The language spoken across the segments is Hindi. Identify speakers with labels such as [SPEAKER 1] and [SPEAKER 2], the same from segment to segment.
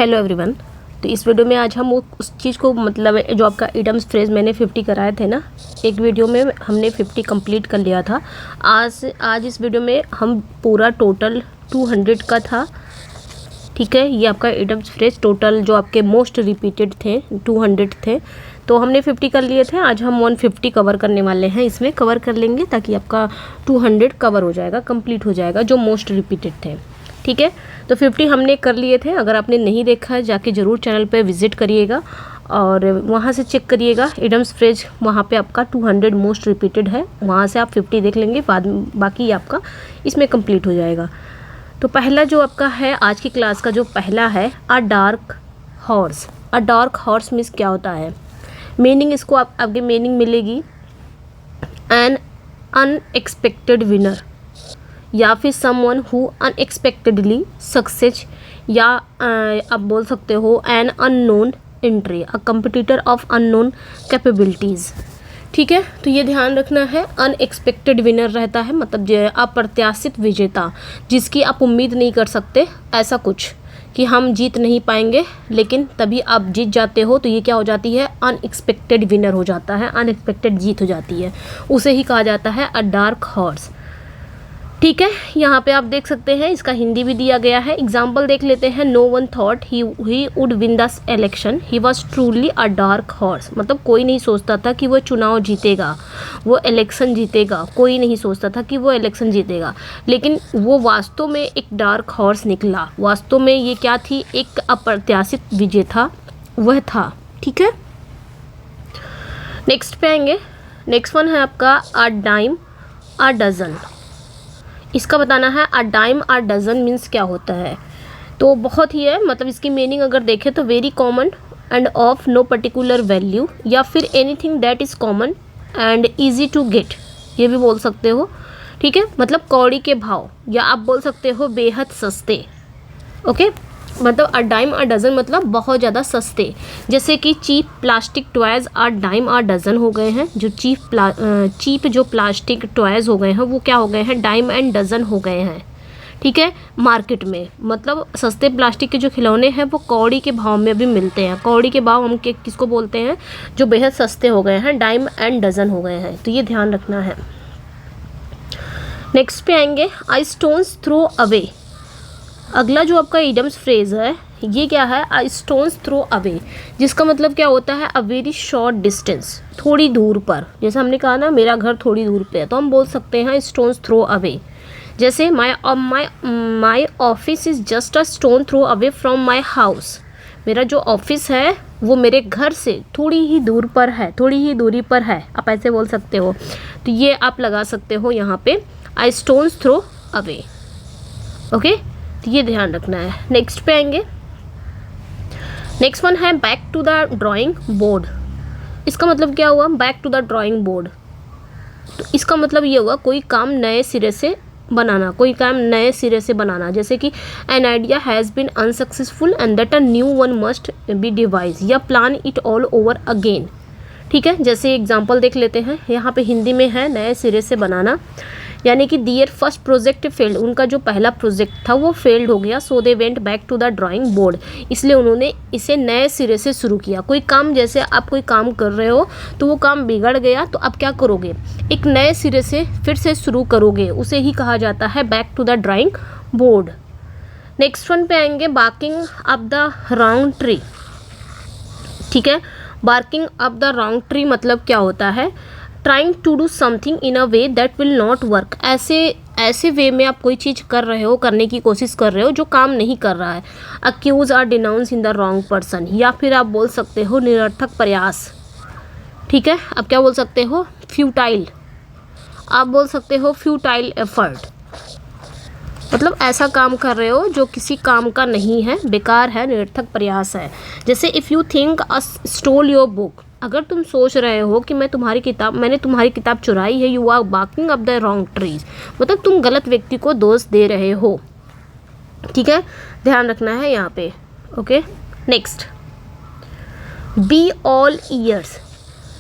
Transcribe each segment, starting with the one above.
[SPEAKER 1] Hello everyone. तो इस वीडियो में आज हम वो उस चीज़ को मतलब जो आपका इडम्स फ्रेज मैंने 50 कराए थे ना, एक वीडियो में हमने 50 कंप्लीट कर लिया था। आज इस वीडियो में हम पूरा टोटल 200 का था। ठीक है, ये आपका इडम्स फ्रेज टोटल जो आपके मोस्ट रिपीटेड थे 200 थे, तो हमने 50 कर लिए थे। आज हम 150 कवर करने वाले हैं, इसमें कवर कर लेंगे ताकि आपका 200 कवर हो जाएगा, कंप्लीट हो जाएगा जो मोस्ट रिपीटेड थे। ठीक है, तो 50 हमने कर लिए थे। अगर आपने नहीं देखा है जाके ज़रूर चैनल पे विज़िट करिएगा और वहाँ से चेक करिएगा इडम्स फ्रेज, वहाँ पे आपका 200 मोस्ट रिपीटेड है, वहाँ से आप 50 देख लेंगे, बाद बाकी आपका इसमें कंप्लीट हो जाएगा। तो पहला जो आपका है आज की क्लास का जो पहला है अ डार्क हॉर्स। अ डार्क हॉर्स मीन्स क्या होता है, मीनिंग इसको आपके मीनिंग मिलेगी एन अनएक्सपेक्टेड विनर या फिर समवन हु अनएक्सपेक्टेडली सक्सेस, या आप बोल सकते हो an unknown entry, a competitor of unknown capabilities. ठीक है, तो ये ध्यान रखना है, अनएक्सपेक्टेड विनर रहता है मतलब जो अप्रत्याशित विजेता, जिसकी आप उम्मीद नहीं कर सकते, ऐसा कुछ कि हम जीत नहीं पाएंगे लेकिन तभी आप जीत जाते हो, तो ये क्या हो जाती है, अनएक्सपेक्टेड विनर हो जाता है, अनएक्सपेक्टेड जीत हो जाती है, उसे ही कहा जाता है अ डार्क हॉर्स। ठीक है, यहाँ पे आप देख सकते हैं इसका हिंदी भी दिया गया है। एग्जाम्पल देख लेते हैं। No one thought he would win the election, he was truly a dark horse, मतलब कोई नहीं सोचता था कि वो चुनाव जीतेगा, वो इलेक्शन जीतेगा, कोई नहीं सोचता था कि वो इलेक्शन जीतेगा, लेकिन वो वास्तव में एक डार्क हॉर्स निकला। वास्तव में ये क्या थी, एक अप्रत्याशित विजेता वह था। ठीक है, नेक्स्ट पे आएंगे। नेक्स्ट वन है आपका अ डाइम अ डजन। इसका बताना है a dime a dozen means क्या होता है, तो बहुत ही है, मतलब इसकी मीनिंग अगर देखें तो very common and of no particular value, या फिर anything that is common and easy to get, ये भी बोल सकते हो। ठीक है, मतलब कौड़ी के भाव, या आप बोल सकते हो बेहद सस्ते। ओके, मतलब अ डाइम अ डज़न मतलब बहुत ज़्यादा सस्ते, जैसे कि cheap plastic toys a dime a dozen हो गए हैं। जो चीप जो प्लास्टिक टॉयज़ हो गए हैं वो क्या हो गए हैं, डाइम एंड डज़न हो गए हैं। ठीक है, मार्केट में मतलब सस्ते प्लास्टिक के जो खिलौने हैं वो कौड़ी के भाव में भी मिलते हैं। कौड़ी के भाव हम किसको बोलते हैं, जो बेहद सस्ते हो गए हैं, डाइम एंड डज़न हो गए हैं, तो ये ध्यान रखना है। नेक्स्ट पे आएंगे आई स्टोन्स थ्रो अवे। अगला जो आपका इडम्स फ्रेज है ये क्या है, आई स्टोन्स थ्रो अवे, जिसका मतलब क्या होता है, अ वेरी शॉर्ट डिस्टेंस, थोड़ी दूर पर। जैसे हमने कहा ना मेरा घर थोड़ी दूर पे है, तो हम बोल सकते हैं स्टोन्स थ्रो अवे। जैसे my office is just a stone throw away from my house, मेरा जो ऑफिस है वो मेरे घर से थोड़ी ही दूर पर है, थोड़ी ही दूरी पर है, आप ऐसे बोल सकते हो। तो ये आप लगा सकते हो यहाँ पे a stone's throw away. Okay, तो ये ध्यान रखना है। नेक्स्ट पे आएंगे। नेक्स्ट वन है back to the drawing board. इसका मतलब क्या हुआ, back to the drawing board, तो इसका मतलब ये हुआ कोई काम नए सिरे से बनाना, कोई काम नए सिरे से बनाना। जैसे कि an idea has been unsuccessful and that a new one must be devise या plan it all over again. ठीक है, जैसे एग्जांपल देख लेते हैं। यहाँ पे हिंदी में है नए सिरे से बनाना, यानी कि दियर फर्स्ट प्रोजेक्ट फेल्ड, उनका जो पहला प्रोजेक्ट था वो फेल्ड हो गया, so they went back to the drawing board, इसलिए उन्होंने इसे नए सिरे से शुरू किया। कोई काम, जैसे आप कोई काम कर रहे हो तो वो काम बिगड़ गया, तो आप क्या करोगे, एक नए सिरे से फिर से शुरू करोगे, उसे ही कहा जाता है back to the drawing board. Next one पे आएंगे barking up the wrong tree. ठीक है, barking up the wrong tree मतलब क्या होता है, trying to do something in a way that will not work, ऐसे वे में आप कोई चीज़ कर रहे हो, करने की कोशिश कर रहे हो जो काम नहीं कर रहा है। Accuse or denounce in the wrong person, या फिर आप बोल सकते हो निरर्थक प्रयास। ठीक है, आप क्या बोल सकते हो, फ्यूटाइल, आप बोल सकते हो फ्यूटाइल एफर्ट, मतलब ऐसा काम कर रहे हो जो किसी काम का नहीं है, बेकार है, निरर्थक प्रयास है। जैसे if you think a stole your book, अगर तुम सोच रहे हो कि मैंने तुम्हारी किताब चुराई है, you are barking up the wrong trees, मतलब तुम गलत व्यक्ति को दोष दे रहे हो। ठीक है, ध्यान रखना है यहाँ पे। Okay, next B all years.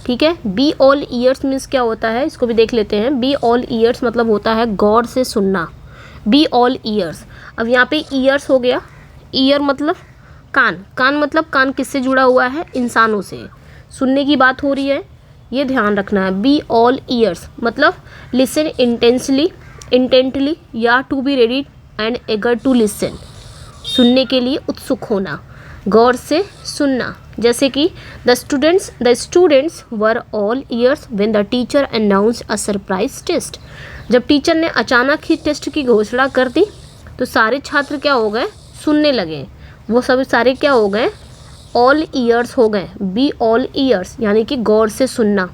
[SPEAKER 1] ठीक है, बी ऑल ईयर्स मीन्स क्या होता है, इसको भी देख लेते हैं। बी ऑल ईयर्स मतलब होता है गौर से सुनना, बी ऑल ईयर्स। अब यहाँ पे ईयर्स हो गया, ईयर मतलब कान, कान मतलब कान किससे जुड़ा हुआ है, इंसानों से, सुनने की बात हो रही है, ये ध्यान रखना है। बी ऑल ईयर्स मतलब लिसन इंटेंटली या to be ready and eager to listen, सुनने के लिए उत्सुक होना, गौर से सुनना। जैसे कि the students were all ears when the teacher announced a surprise test, जब टीचर ने अचानक ही टेस्ट की घोषणा कर दी तो सारे छात्र क्या हो गए, सुनने लगे, वो सभी सारे क्या हो गए, ऑल ईयर्स हो गए। बी ऑल ईयर्स यानी कि गौर से सुनना,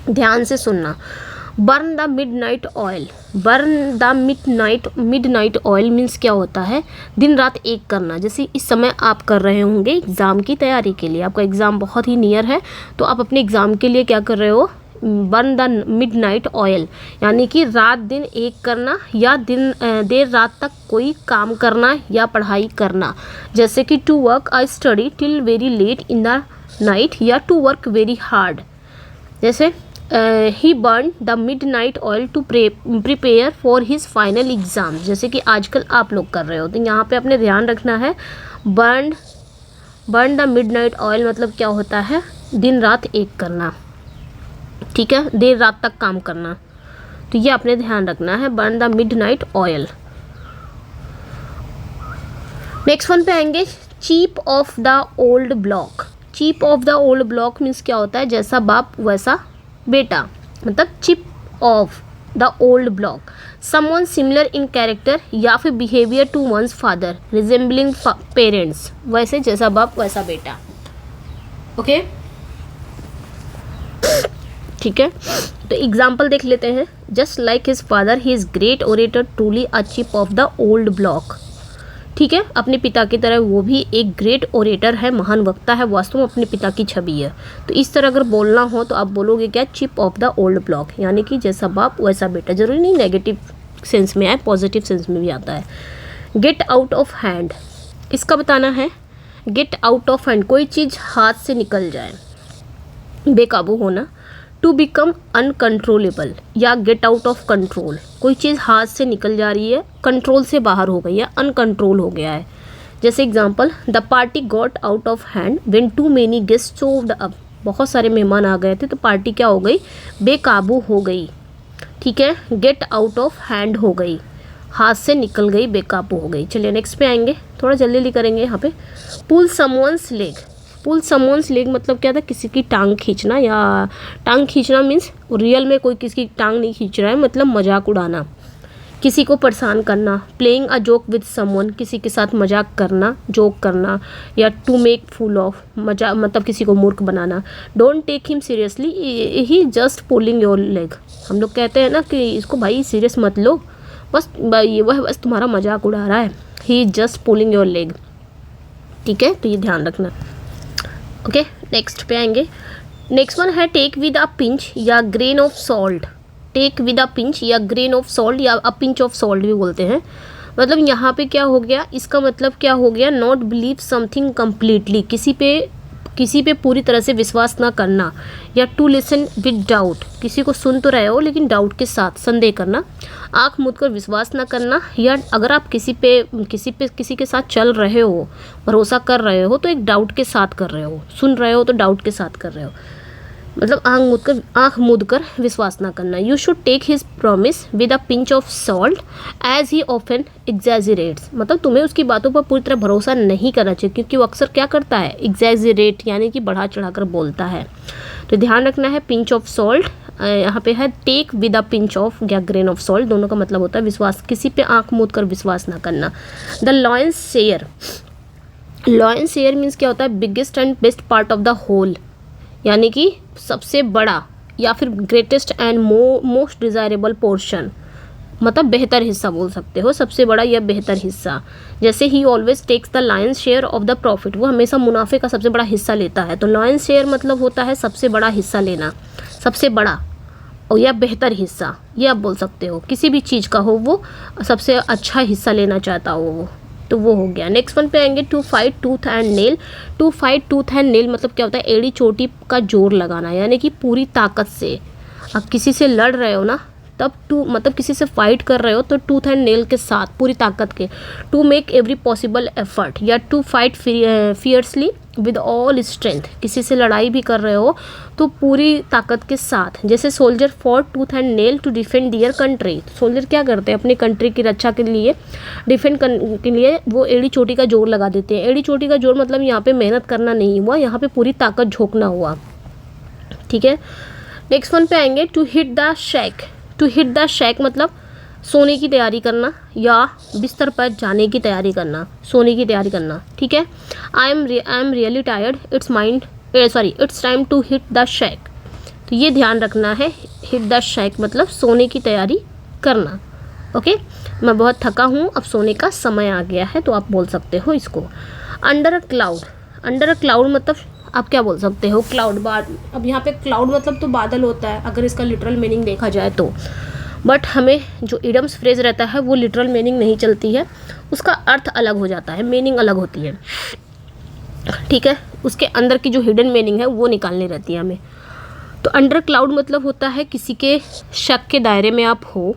[SPEAKER 1] ध्यान से सुनना। Burn the midnight oil, burn the midnight oil means क्या होता है, दिन रात एक करना। जैसे इस समय आप कर रहे होंगे एग्ज़ाम की तैयारी के लिए, आपका एग्ज़ाम बहुत ही नियर है तो आप अपने एग्ज़ाम के लिए क्या कर रहे हो, बर्न द मिडनाइट ऑयल यानी कि रात दिन एक करना या देर रात तक कोई काम करना या पढ़ाई करना। जैसे कि to work I study till very late in the night या टू वर्क वेरी हार्ड। जैसे he burn the midnight oil to prepare for his final exam, जैसे कि आजकल आप लोग कर रहे हो। तो यहाँ पे अपने ध्यान रखना है, बर्न द मिडनाइट ऑयल मतलब क्या होता है, दिन रात एक करना, ठीक है, देर रात तक काम करना। तो ये आपने ध्यान रखना है, burn the midnight oil. Next one पे आएंगे, chip off the old block. Chip off the old block means क्या होता है, जैसा बाप वैसा बेटा, मतलब chip off the old block, someone similar in character या फिर behaviour to one's father resembling parents, वैसे जैसा बाप वैसा बेटा। ओके ठीक है, तो एग्जाम्पल देख लेते हैं। Just like his father he is great orator truly a chip off the old block, ठीक है, अपने पिता की तरह वो भी एक ग्रेट ओरेटर है, महान वक्ता है, वास्तव में अपने पिता की छवि है। तो इस तरह अगर बोलना हो तो आप बोलोगे क्या, chip off the old block, यानी कि जैसा बाप वैसा बेटा। जरूरी नहीं नेगेटिव सेंस में आए, पॉजिटिव सेंस में भी आता है। गेट आउट ऑफ हैंड, इसका बताना है, गेट आउट ऑफ हैंड कोई चीज़ हाथ से निकल जाए, बेकाबू होना। टू बिकम अनकंट्रोलेबल या गेट आउट ऑफ कंट्रोल, कोई चीज़ हाथ से निकल जा रही है, कंट्रोल से बाहर हो गई है, अनकंट्रोल हो गया है। जैसे example, the party got out of hand when too many guest showed up, बहुत सारे मेहमान आ गए थे तो पार्टी क्या हो गई, बेकाबू हो गई, ठीक है, गेट आउट ऑफ हैंड हो गई, हाथ से निकल गई, बेकाबू हो गई। चलिए नेक्स्ट पे आएंगे, थोड़ा जल्दी करेंगे यहाँ पे। पुल समवंस लेग, पुल समवंस लेग मतलब क्या था, किसी की टांग खींचना, या टांग खींचना मीन्स रियल में कोई किसी की टांग नहीं खींच रहा है, मतलब मजाक उड़ाना, किसी को परेशान करना। Playing a joke with someone, किसी के साथ मजाक करना, जोक करना, या टू मेक फूल ऑफ, मजाक मतलब किसी को मूर्ख बनाना। Don't take him seriously he just pulling your leg, हम लोग कहते हैं ना कि इसको भाई सीरियस मत लो, बस वह बस तुम्हारा मजाक उड़ा रहा है, ही जस्ट पुलिंग योर लेग, ठीक है, तो ये ध्यान रखना। ओके नेक्स्ट पे आएंगे। नेक्स्ट वन है टेक विद अ पिंच या grain of salt. Take with a pinch या ग्रेन ऑफ सॉल्ट या अ पिंच ऑफ सॉल्ट भी बोलते हैं। मतलब यहाँ पे क्या हो गया, इसका मतलब क्या हो गया, नॉट बिलीव समथिंग कम्प्लीटली, किसी पे पूरी तरह से विश्वास ना करना, या टू लिसन विद डाउट, किसी को सुन तो रहे हो लेकिन डाउट के साथ, संदेह करना। आँख मूंद कर विश्वास ना करना, या अगर आप किसी के साथ चल रहे हो, भरोसा कर रहे हो तो एक डाउट के साथ कर रहे हो, सुन रहे हो तो डाउट के साथ कर रहे हो, मतलब आँख मूंद कर विश्वास ना करना। You should take his promise with a pinch of salt as he often exaggerates, मतलब तुम्हें उसकी बातों पर पूरी तरह भरोसा नहीं करना चाहिए क्योंकि वो अक्सर क्या करता है, एग्जैजरेट यानी कि बढ़ा चढ़ा कर बोलता है। तो ध्यान रखना है, पिंच ऑफ सॉल्ट यहाँ पे है, take with a pinch of या ग्रेन ऑफ सॉल्ट, दोनों का मतलब होता है विश्वास, किसी पे आँख मूंद कर विश्वास ना करना। The lion share, lion share means क्या होता है, biggest and best part of the whole, यानी कि सबसे बड़ा या फिर greatest and most desirable portion, मतलब बेहतर हिस्सा बोल सकते हो, सबसे बड़ा या बेहतर हिस्सा। जैसे he always takes the lion's share of the profit, वो हमेशा मुनाफे का सबसे बड़ा हिस्सा लेता है। तो लायंस शेयर मतलब होता है सबसे बड़ा हिस्सा लेना, सबसे बड़ा और या बेहतर हिस्सा, ये आप बोल सकते हो, किसी भी चीज़ का हो वो सबसे अच्छा हिस्सा लेना चाहता हो वो, तो वो हो गया। नेक्स्ट वन पे आएंगे, to fight tooth and nail. To fight tooth and nail मतलब क्या होता है, एड़ी चोटी का जोर लगाना, यानी कि पूरी ताकत से। अब किसी से लड़ रहे हो ना तब टू मतलब किसी से फाइट कर रहे हो तो टूथ एंड नेल के साथ पूरी ताकत के, to make every possible effort, या to fight fiercely with all strength, किसी से लड़ाई भी कर रहे हो तो पूरी ताकत के साथ। जैसे soldier for tooth and nail to defend their country, soldier क्या करते हैं अपनी कंट्री की रक्षा के लिए, डिफेंड के लिए वो एड़ी चोटी का जोर लगा देते हैं। एड़ी चोटी का जोर मतलब यहाँ पे मेहनत करना नहीं हुआ, यहाँ पे पूरी ताकत झोंकना हुआ, ठीक है। नेक्स्ट वन पे आएंगे, to hit the sack. To hit the sack मतलब सोने की तैयारी करना या बिस्तर पर जाने की तैयारी करना, सोने की तैयारी करना, ठीक है। I am really tired, it's time to hit the sack. तो ये ध्यान रखना है, हिट द शैक मतलब सोने की तैयारी करना, ओके। मैं बहुत थका हूँ, अब सोने का समय आ गया है, तो आप बोल सकते हो इसको। Under a cloud, under a cloud मतलब आप क्या बोल सकते हो, क्लाउड, अब यहाँ पे क्लाउड मतलब तो बादल होता है अगर इसका लिटरल मीनिंग देखा जाए तो, बट हमें जो इडियम्स फ्रेज रहता है वो लिटरल मीनिंग नहीं चलती है, उसका अर्थ अलग हो जाता है, मीनिंग अलग होती है, ठीक है। उसके अंदर की जो हिडन मीनिंग है वो निकालनी रहती है हमें। तो अंडर क्लाउड मतलब होता है किसी के शक के दायरे में आप हो,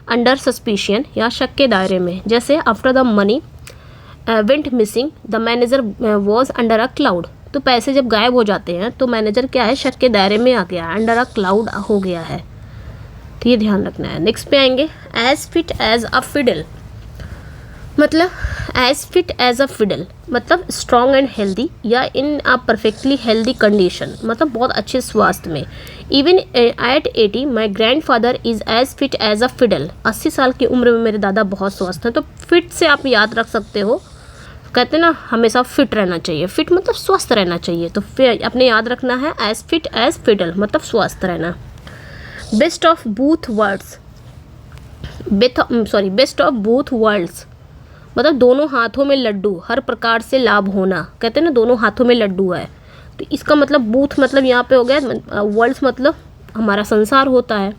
[SPEAKER 1] अंडर सस्पिशन या शक के दायरे में। जैसे after the money went missing the manager was under a cloud, तो पैसे जब गायब हो जाते हैं तो मैनेजर क्या है, शक के दायरे में आ गया, अंडर अ क्लाउड हो गया है, तो ये ध्यान रखना है। नेक्स्ट पे आएंगे, as fit as a fiddle, मतलब as fit as a fiddle मतलब स्ट्रॉन्ग एंड हेल्दी या in a perfectly healthy condition, मतलब बहुत अच्छे स्वास्थ्य में। Even at 80 my grandfather is as fit as a fiddle, 80 साल की उम्र में मेरे दादा बहुत स्वस्थ हैं। तो फिट से आप याद रख सकते हो, कहते हैं ना हमेशा फिट रहना चाहिए, फिट मतलब स्वस्थ रहना चाहिए, तो फिर अपने याद रखना है एज फिट एज फिडल मतलब स्वस्थ रहना। Best of both world's, best of both world's मतलब दोनों हाथों में लड्डू, हर प्रकार से लाभ होना, कहते हैं ना दोनों हाथों में लड्डू है, तो इसका मतलब बूथ मतलब यहाँ पे हो गया, वर्ल्ड्स मतलब हमारा संसार होता है,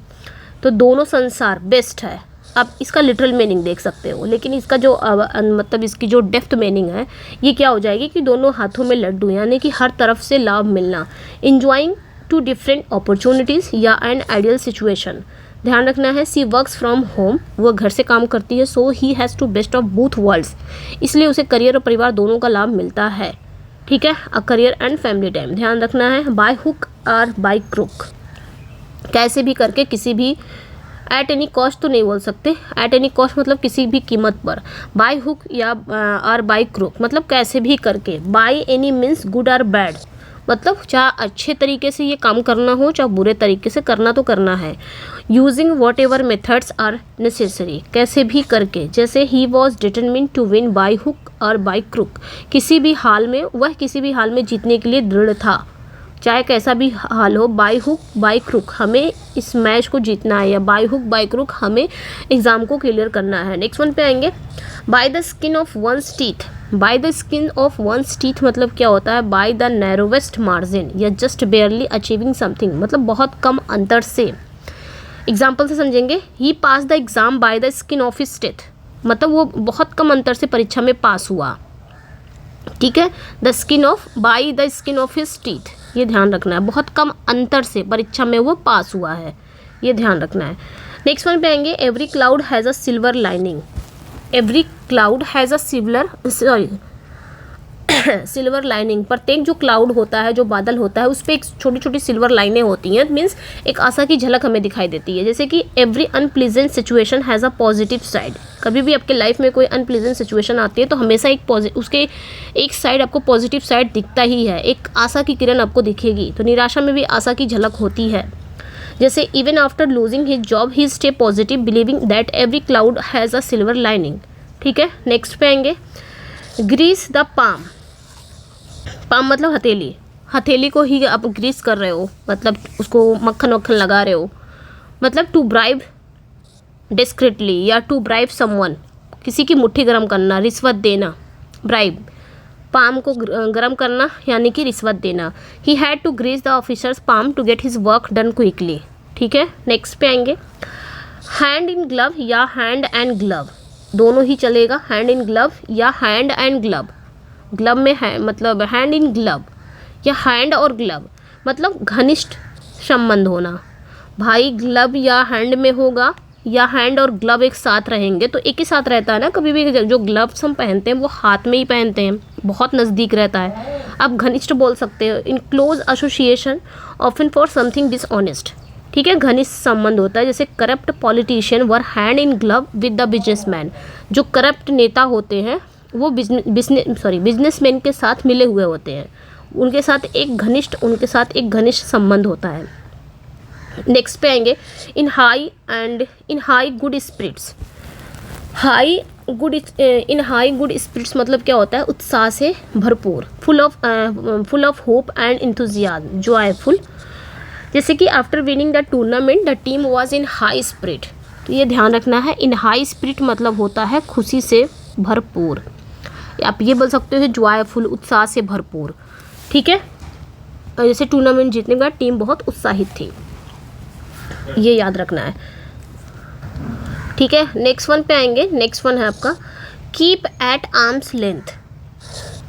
[SPEAKER 1] तो दोनों संसार बेस्ट है। आप इसका लिटरल मीनिंग देख सकते हो, लेकिन इसका जो मतलब इसकी जो डेप्थ मीनिंग है ये क्या हो जाएगी कि दोनों हाथों में लड्डू, यानी कि हर तरफ से लाभ मिलना, इंजॉइंग टू डिफरेंट अपॉर्चुनिटीज़ या एन आइडियल सिचुएशन। ध्यान रखना है, सी वर्क्स फ्रॉम होम, वो घर से काम करती है, so he has to best of both worlds, इसलिए उसे करियर और परिवार दोनों का लाभ मिलता है, ठीक है। A career and family time, ध्यान रखना है, बाय हुक और बाय क्रुक, कैसे भी करके, किसी भी, एट एनी कॉस्ट तो नहीं बोल सकते, एट एनी कॉस्ट मतलब किसी भी कीमत पर, बाय हुक या और बाय क्रुक मतलब कैसे भी करके, बाय एनी मीन्स गुड और बैड मतलब चाहे अच्छे तरीके से ये काम करना हो चाहे बुरे तरीके से करना तो करना है। Using whatever methods are necessary, कैसे भी करके, जैसे he was determined to win by hook और बाय क्रुक, किसी भी हाल में, वह किसी भी हाल में जीतने के लिए दृढ़ था, चाहे कैसा भी हाल हो, बाय हुक बाय क्रुक हमें इस मैच को जीतना है, या बाय हुक बाय क्रुक हमें एग्ज़ाम को क्लियर करना है। नेक्स्ट वन पे आएंगे, by the skin of one's teeth, by the skin of one's teeth मतलब क्या होता है, बाय द नैरोवेस्ट मार्जिन या जस्ट बेयरली अचीविंग समथिंग मतलब बहुत कम अंतर से। एग्जाम्पल से समझेंगे, he pass the exam by the skin of his teeth मतलब वो बहुत कम अंतर से परीक्षा में पास हुआ, ठीक है। The skin of, bye the skin of his teeth, ये ध्यान रखना है, बहुत कम अंतर से परीक्षा में वो पास हुआ है, ये ध्यान रखना है। नेक्स्ट वन पे आएंगे, every cloud has a silver lining, every cloud has a silver lining, प्रत्येक जो क्लाउड होता है, जो बादल होता है, उस पर एक छोटी छोटी सिल्वर लाइनें होती हैं, मीन्स एक आशा की झलक हमें दिखाई देती है। जैसे कि every unpleasant situation has a positive side, कभी भी आपके लाइफ में कोई अनप्लीजेंट सिचुएशन आती है तो हमेशा उसके एक साइड आपको पॉजिटिव साइड दिखता ही है, एक आशा की किरण आपको दिखेगी, तो निराशा में भी आशा की झलक होती है। जैसे even after losing his job he stay positive believing that every cloud has a silver lining, ठीक है। नेक्स्ट पे आएंगे, ग्रीस द पाम, पाम मतलब हथेली, हथेली को ही आप ग्रीस कर रहे हो मतलब उसको मक्खन वक्खन लगा रहे हो, मतलब टू ब्राइब डिस्क्रिटली या टू ब्राइब समवन, किसी की मुट्ठी गर्म करना, रिश्वत देना, ब्राइब, पाम को गर्म करना यानी कि रिश्वत देना। He had to grease the officer's palm to get his work done quickly, ठीक है। नेक्स्ट पे आएंगे, हैंड इन ग्लव या हैंड एंड ग्लव, दोनों ही चलेगा, हैंड इन ग्लव या हैंड एंड ग्लव, ग्लव में है मतलब हैंड इन ग्लव या हैंड और ग्लव मतलब घनिष्ठ संबंध होना, भाई ग्लव या हैंड में होगा, या हैंड और ग्लव एक साथ रहेंगे तो एक ही साथ रहता है ना। कभी भी जो ग्लव्स हम पहनते हैं वो हाथ में ही पहनते हैं, बहुत नज़दीक रहता है। आप घनिष्ठ बोल सकते हो, in close association often for something dishonest. ठीक है, घनिष्ठ संबंध होता है। जैसे corrupt politician were hand in glove with the businessman. जो करप्ट नेता होते हैं वो बिजनेसमैन के साथ मिले हुए होते हैं, उनके साथ एक घनिष्ठ संबंध होता है। नेक्स्ट पे आएंगे, in high good spirits. In high good spirits मतलब क्या होता है, उत्साह से भरपूर, full of hope and enthusiasm, joyful. जैसे कि after winning the tournament the team was in high spirit. तो ये ध्यान रखना है, इन हाई स्पिरिट मतलब होता है खुशी से भरपूर। आप ये बोल सकते हो जॉयफुल, उत्साह से भरपूर। ठीक है, जैसे टूर्नामेंट जीतने के बाद टीम बहुत उत्साहित थी, ये याद रखना है। ठीक है, नेक्स्ट वन पे आएंगे। नेक्स्ट वन है आपका keep at arm's length.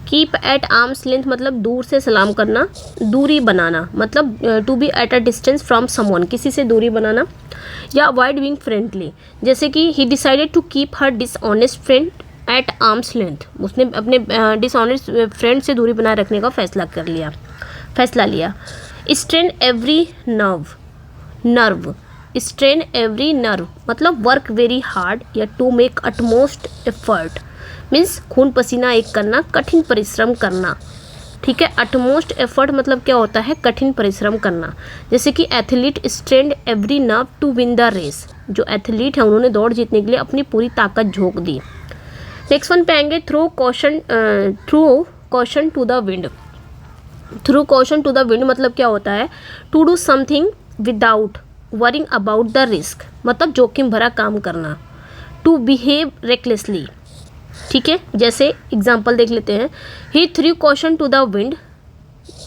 [SPEAKER 1] Keep at arm's length मतलब दूर से सलाम करना, दूरी बनाना, मतलब to be at a distance from someone, किसी से दूरी बनाना। या अवॉइड बीइंग फ्रेंडली, जैसे कि he decided to keep her dishonest friend at arm's length. उसने अपने डिसऑनेस्ट फ्रेंड से दूरी बनाए रखने का फैसला लिया। Strain every nerve, strain every nerve मतलब वर्क वेरी हार्ड या to make utmost effort, means खून पसीना एक करना, कठिन परिश्रम करना। ठीक है, अटमोस्ट एफर्ट मतलब क्या होता है, कठिन परिश्रम करना। जैसे कि athlete strained every nerve to win the race. जो एथलीट है उन्होंने दौड़ जीतने के लिए अपनी पूरी ताकत झोंक दी। नेक्स्ट वन पे आएंगे, threw caution to the wind. Threw caution to the wind मतलब क्या होता है, to do something without worrying about the risk, मतलब जोखिम भरा काम करना। To behave recklessly. ठीक है, जैसे एग्जाम्पल देख लेते हैं, he threw caution to the wind,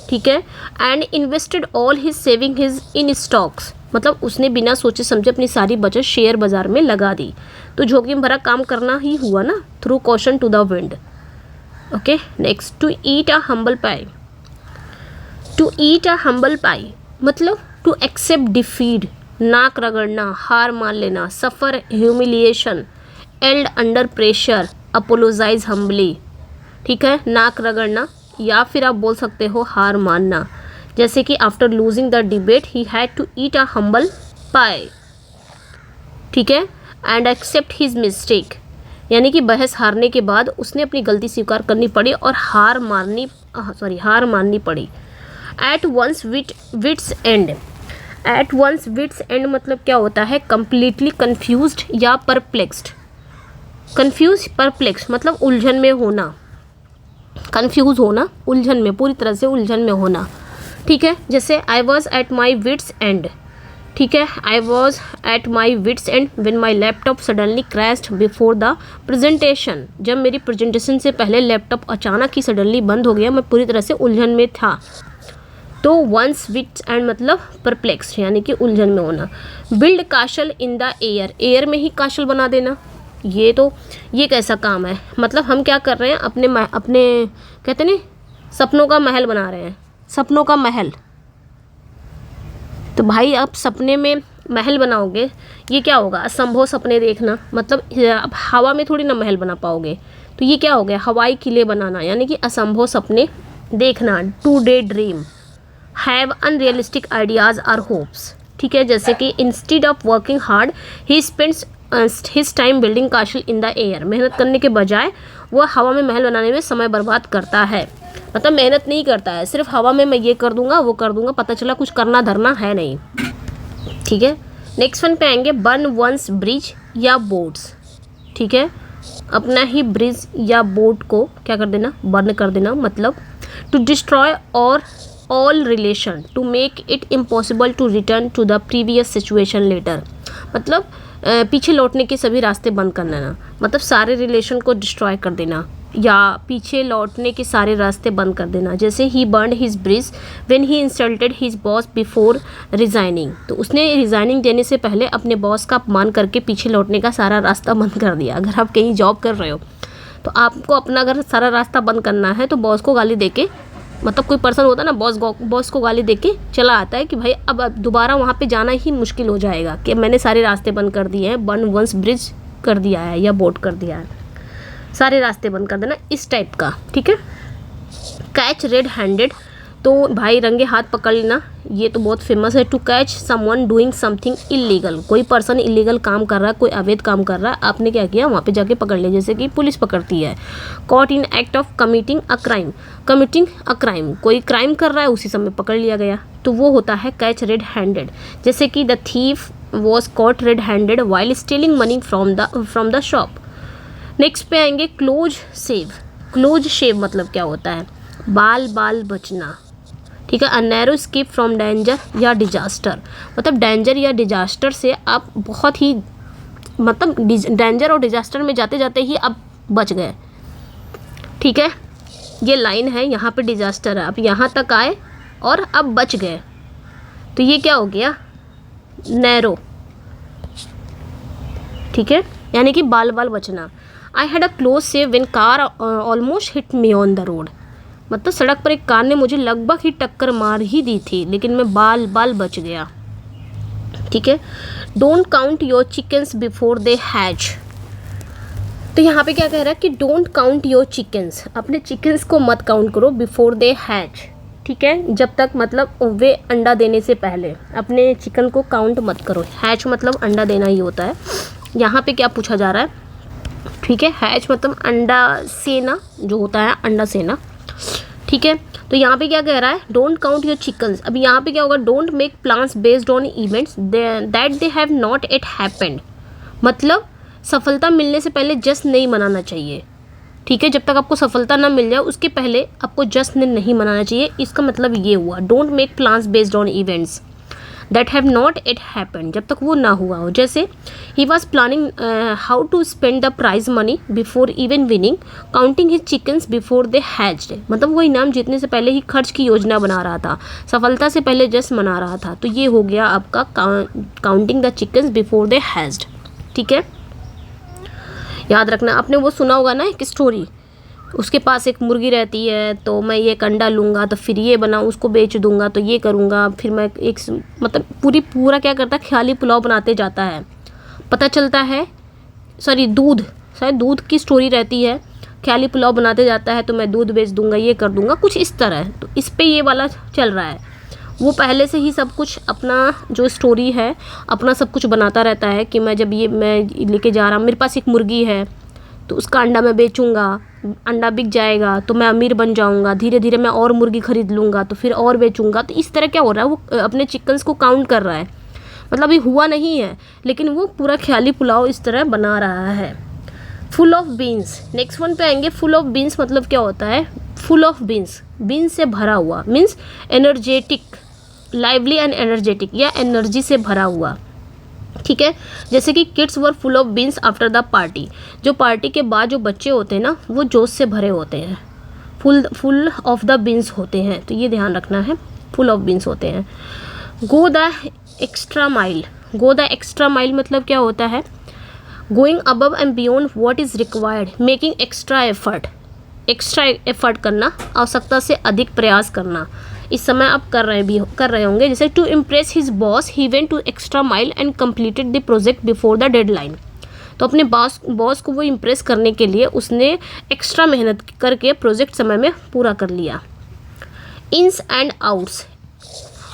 [SPEAKER 1] ठीक है, and invested all his saving his in stocks, मतलब उसने बिना सोचे समझे अपनी सारी बचत शेयर बाजार में लगा दी। तो जोखिम भरा काम करना ही हुआ ना, threw caution to the wind. Okay, next, to eat a humble pie. To eat a humble pie मतलब टू एक्सेप्ट डिफीट, नाक रगड़ना, हार मान लेना, suffer humiliation, yield under pressure, apologise humbly. ठीक है, नाक रगड़ना, या फिर आप बोल सकते हो हार मानना। जैसे कि after losing the debate he had to eat a humble pie. ठीक है, एंड एक्सेप्ट हिज मिस्टेक, यानी कि बहस हारने के बाद उसने अपनी गलती स्वीकार करनी पड़ी और हार माननी पड़ी। At one's wits end. At one's wits end मतलब क्या होता है, कम्प्लीटली कन्फ्यूज्ड या परप्लेक्स्ड। परप्लेक्स मतलब उलझन में होना, कन्फ्यूज होना, उलझन में, पूरी तरह से उलझन में होना। ठीक है, जैसे I was at my wit's end. ठीक है, I was at my wit's end when my laptop suddenly crashed before the presentation. जब मेरी प्रेजेंटेशन से पहले लैपटॉप अचानक ही सडनली बंद हो गया, मैं पूरी तरह से उलझन में था। तो वंस विट्स एंड मतलब परप्लेक्स यानी कि उलझन में होना। Build castle in the air, air में ही काशल बना देना। ये कैसा काम है, मतलब हम क्या कर रहे हैं, अपने कहते नहीं सपनों का महल बना रहे हैं, सपनों का महल। तो भाई आप सपने में महल बनाओगे, ये क्या होगा, असंभव सपने देखना, मतलब अब हवा में थोड़ी ना महल बना पाओगे। तो ये क्या हो गया, हवाई किले बनाना, यानी कि असंभव सपने देखना। To daydream, have unrealistic ideas or hopes. ठीक है, जैसे कि instead of working hard he spends his time building castle in the air. मेहनत करने के बजाय वह हवा में महल बनाने में समय बर्बाद करता है, मतलब मेहनत नहीं करता है, सिर्फ हवा में मैं ये कर दूंगा वो कर दूंगा, पता चला कुछ करना धरना है नहीं। ठीक है, नेक्स्ट वन पे आएंगे, बर्न वंस ब्रिज या बोट्स। ठीक है, अपना ही ब्रिज या बोट को क्या कर देना, बर्न कर देना, मतलब टू डिस्ट्रॉय और all relation, to make it impossible to return to the previous situation later, मतलब पीछे लौटने के सभी रास्ते बंद कर देना, मतलब सारे रिलेशन को डिस्ट्रॉय कर देना या पीछे लौटने के सारे रास्ते बंद कर देना। जैसे he burn his bridge when he insulted his boss before resigning, तो उसने रिजाइनिंग देने से पहले अपने बॉस का अपमान करके पीछे लौटने का सारा रास्ता बंद कर दिया। अगर आप कहीं जॉब कर रहे हो तो आपको अपना अगर सारा रास्ता बंद करना है तो बॉस को गाली दे के मतलब कोई पर्सन होता है ना, बॉस को गाली दे के चला आता है कि भाई अब दोबारा वहाँ पे जाना ही मुश्किल हो जाएगा, कि मैंने सारे रास्ते बंद कर दिए हैं, बर्न वंस ब्रिज कर दिया है या बोट कर दिया है, सारे रास्ते बंद कर देना, इस टाइप का। ठीक है। कैच रेड हैंडेड, तो भाई रंगे हाथ पकड़ लेना, ये तो बहुत फेमस है। To catch someone doing something illegal, कोई पर्सन इलीगल काम कर रहा है, कोई अवैध काम कर रहा है, आपने क्या किया, वहाँ पे जाके पकड़ लिया, जैसे कि पुलिस पकड़ती है। Caught in act of committing a crime, committing a crime, कोई क्राइम कर रहा है उसी समय पकड़ लिया गया, तो वो होता है कैच रेड हैंडेड। जैसे कि the thief was caught red handed while stealing money from the shop. Next पे आएंगे क्लोज शेव। क्लोज शेव मतलब क्या होता है, बाल बचना। ठीक है। A narrow escape from danger या डिजास्टर, मतलब डेंजर या डिजास्टर से आप बहुत ही, मतलब डेंजर और डिजास्टर में जाते जाते ही आप बच गए। ठीक है। ये लाइन है, यहाँ पे डिजास्टर है, आप यहाँ तक आए और अब बच गए, तो ये क्या हो गया, नैरो। ठीक है, यानी कि बाल बचना। I had a close save when car almost hit me on the road, मतलब सड़क पर एक कार ने मुझे लगभग ही टक्कर मार ही दी थी, लेकिन मैं बाल बच गया। ठीक है। Don't count your chickens before they hatch, तो यहाँ पे क्या कह रहा है कि डोंट काउंट योर चिकन्स, अपने चिकन्स को मत काउंट करो बिफोर दे हैच। ठीक है, जब तक मतलब वे अंडा देने से पहले अपने चिकन को काउंट मत करो। हैच मतलब अंडा देना ही होता है। यहाँ पे क्या पूछा जा रहा है, ठीक है, हैच मतलब अंडा सेना जो होता है, अंडा सेना। ठीक है, तो यहाँ पे क्या कह रहा है, डोंट काउंट योर चिकन्स। अब यहाँ पे क्या होगा, don't make plans based on events that they have not yet happened, मतलब सफलता मिलने से पहले जश्न नहीं मनाना चाहिए। ठीक है, जब तक आपको सफलता ना मिल जाए उसके पहले आपको जश्न नहीं मनाना चाहिए। इसका मतलब ये हुआ, don't make plans based on events that have not yet happened, जब तक वो ना हुआ हो। जैसे he was planning how to spend the prize money before even winning, counting his chickens before they hatched, मतलब वो इनाम जीतने से पहले ही खर्च की योजना बना रहा था, सफलता से पहले जश्न मना रहा था। तो ये हो गया आपका counting the chickens before they hatched. ठीक है, याद रखना, आपने वो सुना होगा ना एक स्टोरी, उसके पास एक मुर्गी रहती है, तो मैं ये अंडा लूँगा तो फिर ये बनाऊँ, उसको बेच दूँगा तो ये करूँगा, फिर मैं एक मतलब पूरा क्या करता है, ख्याली पुलाव बनाते जाता है। पता चलता है शायद दूध की स्टोरी रहती है, ख्याली पुलाव बनाते जाता है तो मैं दूध बेच दूँगा, ये कर दूँगा, कुछ इस तरह। तो इस पे ये वाला चल रहा है, वो पहले से ही सब कुछ अपना जो स्टोरी है अपना सब कुछ बनाता रहता है कि मैं जब ये मैं लेके जा रहा हूँ, मेरे पास एक मुर्गी है तो उसका अंडा मैं बेचूंगा, अंडा बिक जाएगा तो मैं अमीर बन जाऊंगा, धीरे धीरे मैं और मुर्गी खरीद लूँगा तो फिर और बेचूंगा। तो इस तरह क्या हो रहा है, वो अपने चिकन्स को काउंट कर रहा है, मतलब अभी हुआ नहीं है लेकिन वो पूरा ख्याली पुलाव इस तरह बना रहा है। Full of beans, next one पे आएंगे। फुल ऑफ बीन्स मतलब क्या होता है, फुल ऑफ बीन्स, बीन्स से भरा हुआ, means energetic, lively and energetic, या एनर्जी से भरा हुआ। ठीक है, जैसे कि kids were full of beans after the party, जो पार्टी के बाद जो बच्चे होते हैं ना वो जोश से भरे होते हैं, फुल ऑफ द बीन्स होते हैं, तो ये ध्यान रखना है, फुल ऑफ बीन्स होते हैं। Go the extra mile, go the extra mile मतलब क्या होता है, going above and beyond what is required, making extra effort करना, आवश्यकता से अधिक प्रयास करना। इस समय आप कर रहे होंगे। जैसे to impress his boss he went to extra mile and completed the project before the deadline, तो अपने बॉस को वो इम्प्रेस करने के लिए उसने एक्स्ट्रा मेहनत करके प्रोजेक्ट समय में पूरा कर लिया। Ins and outs,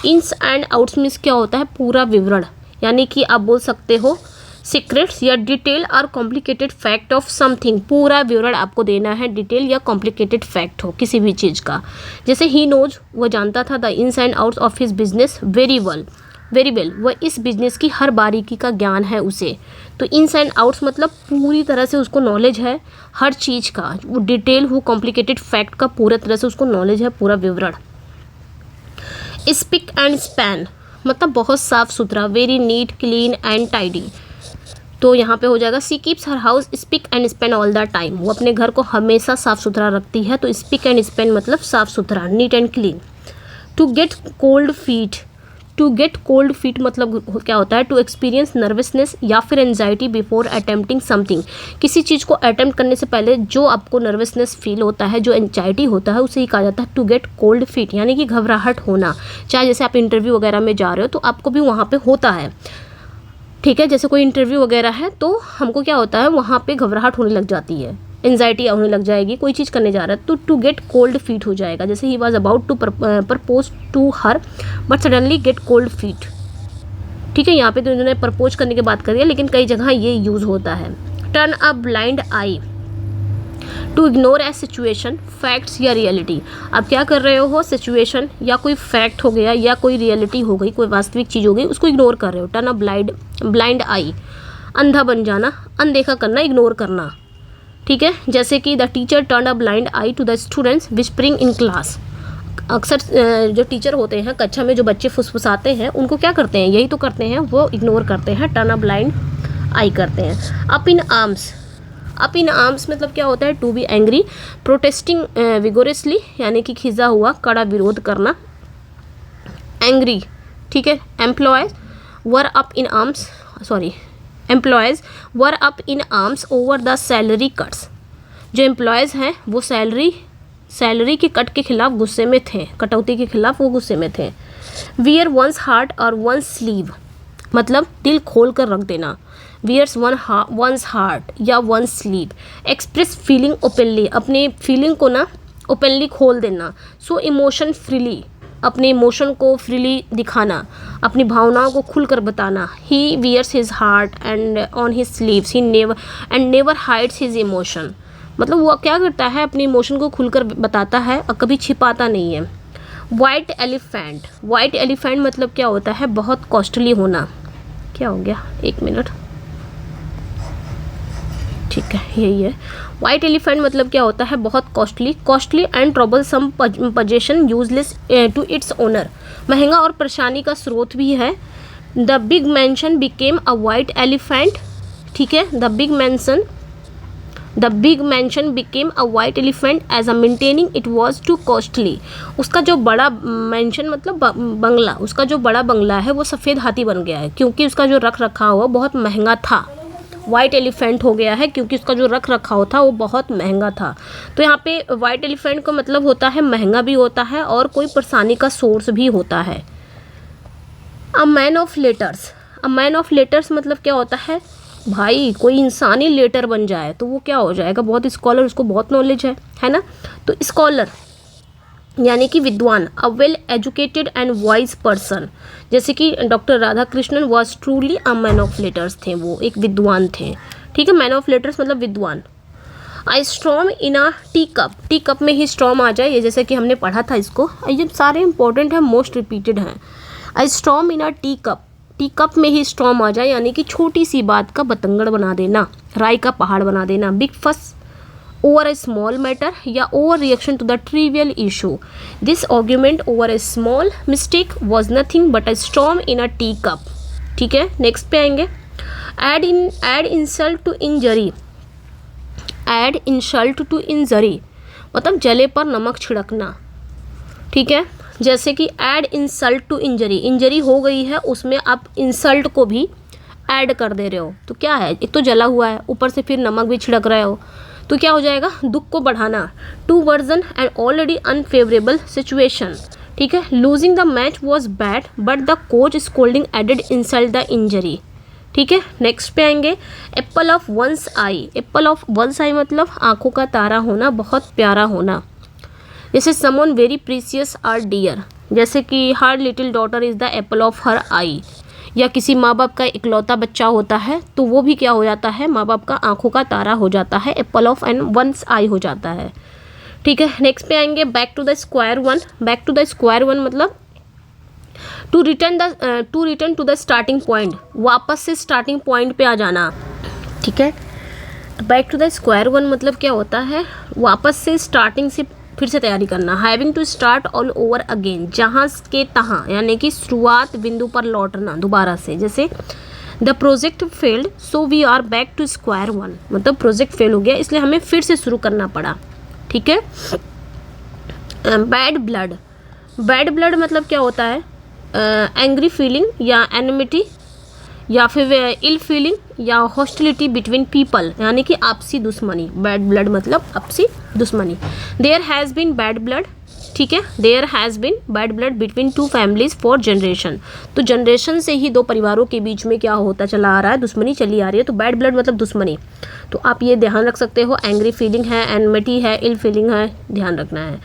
[SPEAKER 1] ins and outs means क्या होता है, पूरा विवरण, यानी कि आप बोल सकते हो सीक्रेट्स या डिटेल और कॉम्प्लिकेटेड फैक्ट ऑफ समथिंग, पूरा विवरण आपको देना है, डिटेल या कॉम्प्लिकेटेड फैक्ट हो किसी भी चीज़ का। जैसे ही नोज, वो जानता था the ins and outs of his business very well, वह इस बिजनेस की हर बारीकी का ज्ञान है उसे। तो इन्स एंड आउट्स मतलब पूरी तरह से उसको नॉलेज है हर चीज़ का, वो डिटेल, वो कॉम्प्लिकेटेड फैक्ट का पूरा तरह से उसको नॉलेज है, पूरा विवरण। स्पिक एंड स्पैन मतलब बहुत साफ सुथरा, very neat, clean and tidy, तो यहाँ पे हो जाएगा she keeps her house spick and span all the time, वो अपने घर को हमेशा साफ़ सुथरा रखती है, तो स्पिक एंड स्पेन मतलब साफ़ सुथरा, neat and clean. To get cold feet, to get cold feet मतलब क्या होता है, टू एक्सपीरियंस नर्वसनेस या फिर एंजाइटी बिफोर अटेम्प्टिंग समथिंग। किसी चीज़ को अटेम्प्ट करने से पहले जो आपको नर्वसनेस फील होता है, जो एंजाइटी होता है, उसे ही कहा जाता है टू गेट कोल्ड फीट, यानी कि घबराहट होना। चाहे जैसे आप इंटरव्यू वगैरह में जा रहे हो तो आपको भी वहाँ पे होता है, ठीक है, जैसे कोई इंटरव्यू वगैरह है तो हमको क्या होता है, वहाँ पे घबराहट होने लग जाती है, एंजाइटी होने लग जाएगी, कोई चीज़ करने जा रहा है तो टू गेट कोल्ड फीट हो जाएगा। जैसे he was about to propose to her but suddenly get cold feet, ठीक है, यहाँ पे तो इन्होंने प्रपोज करने की बात करी है, लेकिन कई जगह ये यूज़ होता है। Turn a blind eye to ignore a situation, facts या रियलिटी। आप क्या कर रहे हो, सिचुएशन या कोई फैक्ट हो गया या कोई रियलिटी हो गई, कोई वास्तविक चीज़ हो गई, उसको इग्नोर कर रहे हो। टर्न अ ब्लाइंड आई, अंधा बन जाना, अनदेखा करना, इग्नोर करना, ठीक है। जैसे कि the teacher turn a blind eye to the students whispering in class. अक्सर जो टीचर होते हैं कक्षा में, जो बच्चे फुसफुसाते हैं, उनको क्या करते हैं, यही तो करते हैं, वो इग्नोर करते हैं, टर्न अ ब्लाइंड आई करते हैं। Up in arms, up in arms मतलब क्या होता है, to be angry, protesting vigorously, यानी कि खिंचा हुआ, कड़ा विरोध करना, एंग्री, ठीक है। Employees were up in arms, sorry, employees were up in arms over the salary cuts. जो एम्प्लॉयज़ हैं वो सैलरी के कट के खिलाफ गुस्से में थे, कटौती के खिलाफ वो गुस्से में थे। वियर वंस हार्ट और वंस स्लीव मतलब दिल खोल कर रख देना, वियर्स वंस हार्ट या one's sleeve. Express feeling openly, अपने फीलिंग को ना ओपनली खोल देना। सो इमोशन फ्रीली, अपने इमोशन को फ्रीली दिखाना, अपनी भावनाओं को खुलकर बताना। He wears his heart and on his sleeves, he never hides his emotion, मतलब वो क्या करता है, अपने इमोशन को खुलकर बताता है और कभी छिपाता नहीं है। वाइट एलिफेंट, वाइट एलिफेंट मतलब क्या होता है, बहुत कॉस्टली होना। क्या हो गया, एक मिनट, ठीक है, यही है। वाइट एलिफेंट मतलब क्या होता है, बहुत costly and troublesome possession useless to its owner, महंगा और परेशानी का स्रोत भी है। The big mansion became a white elephant, ठीक है। The big mansion became a white elephant as a maintaining it was too costly. उसका जो बड़ा मैंशन मतलब बंगला, उसका जो बड़ा बंगला है वो सफ़ेद हाथी बन गया है क्योंकि उसका जो रख रखाव हुआ बहुत महंगा था। वाइट एलिफेंट हो गया है क्योंकि उसका जो रख रखाव था वो बहुत महंगा था। तो यहाँ पे वाइट एलिफेंट का मतलब होता है महंगा भी होता है और कोई परेशानी का सोर्स भी होता है। A man of letters, a man of letters मतलब क्या होता है, भाई कोई इंसान ही लेटर बन जाए तो वो क्या हो जाएगा, बहुत स्कॉलर, उसको बहुत नॉलेज है ना। तो स्कॉलर यानी कि विद्वान, a well educated and wise person, जैसे कि doctor Radha Krishnan was truly a man of letters थे, वो एक विद्वान थे, ठीक है। मैन ऑफ लेटर्स मतलब विद्वान। A storm in a tea cup, teacup में ही स्टॉर्म आ जाए, ये जैसे कि हमने पढ़ा था इसको, ये सारे इंपॉर्टेंट हैं, मोस्ट रिपीटेड हैं। A storm in a tea cup, teacup में ही स्टॉर्म आ जाए, यानी कि छोटी सी बात का बतंगड़ बना देना, राई का पहाड़ बना देना। Big fuss over a small matter या over reaction to the trivial issue. This argument over a small mistake was nothing but a storm in a T cup, ठीक है। नेक्स्ट पे आएंगे, add insult to injury, add insult to injury मतलब जले पर नमक छिड़कना, ठीक है। जैसे कि add insult to injury, injury हो गई है उसमें आप इंसल्ट को भी ऐड कर दे रहे हो, तो क्या है, एक तो जला हुआ है ऊपर से फिर नमक भी छिड़क रहे हो, तो क्या हो जाएगा, दुख को बढ़ाना। To worsen and already unfavourable situation, ठीक है। Losing the match was bad but the coach scolding added insult the injury, ठीक है। नेक्स्ट पे आएंगे, apple of one's eye, apple of one's eye मतलब आंखों का तारा होना, बहुत प्यारा होना। जैसे someone very precious or dear, जैसे कि हर little daughter is the apple of her eye, या किसी माँ बाप का इकलौता बच्चा होता है तो वो भी क्या हो जाता है, माँ बाप का आंखों का तारा हो जाता है, apple of and one's eye हो जाता है, ठीक है। नेक्स्ट पे आएंगे, back to the square one, back to the square one मतलब to return to the starting point, वापस से स्टार्टिंग पॉइंट पे आ जाना, ठीक है। Back to the square one मतलब क्या होता है, वापस से स्टार्टिंग से फिर से तैयारी करना। Having to start all over again, जहाँ के तहाँ, यानी कि शुरुआत बिंदु पर लौटना दोबारा से। जैसे the project failed so we are back to square one, मतलब प्रोजेक्ट फेल हो गया इसलिए हमें फिर से शुरू करना पड़ा, ठीक है। बैड ब्लड, बैड ब्लड मतलब क्या होता है, एंग्री फीलिंग या एनिमिटी या फिर इल फीलिंग या हॉस्टिलिटी बिटवीन पीपल, यानी कि आपसी दुश्मनी। बैड ब्लड मतलब आपसी दुश्मनी। There has been bad blood, ठीक है, there has been bad blood between two families for generation. तो जनरेशन से ही दो परिवारों के बीच में क्या होता चला आ रहा है, दुश्मनी चली आ रही है। तो बैड ब्लड मतलब दुश्मनी, तो आप ये ध्यान रख सकते हो। एंग्री फीलिंग है, एनमिटी है, इल फीलिंग है, ध्यान रखना है।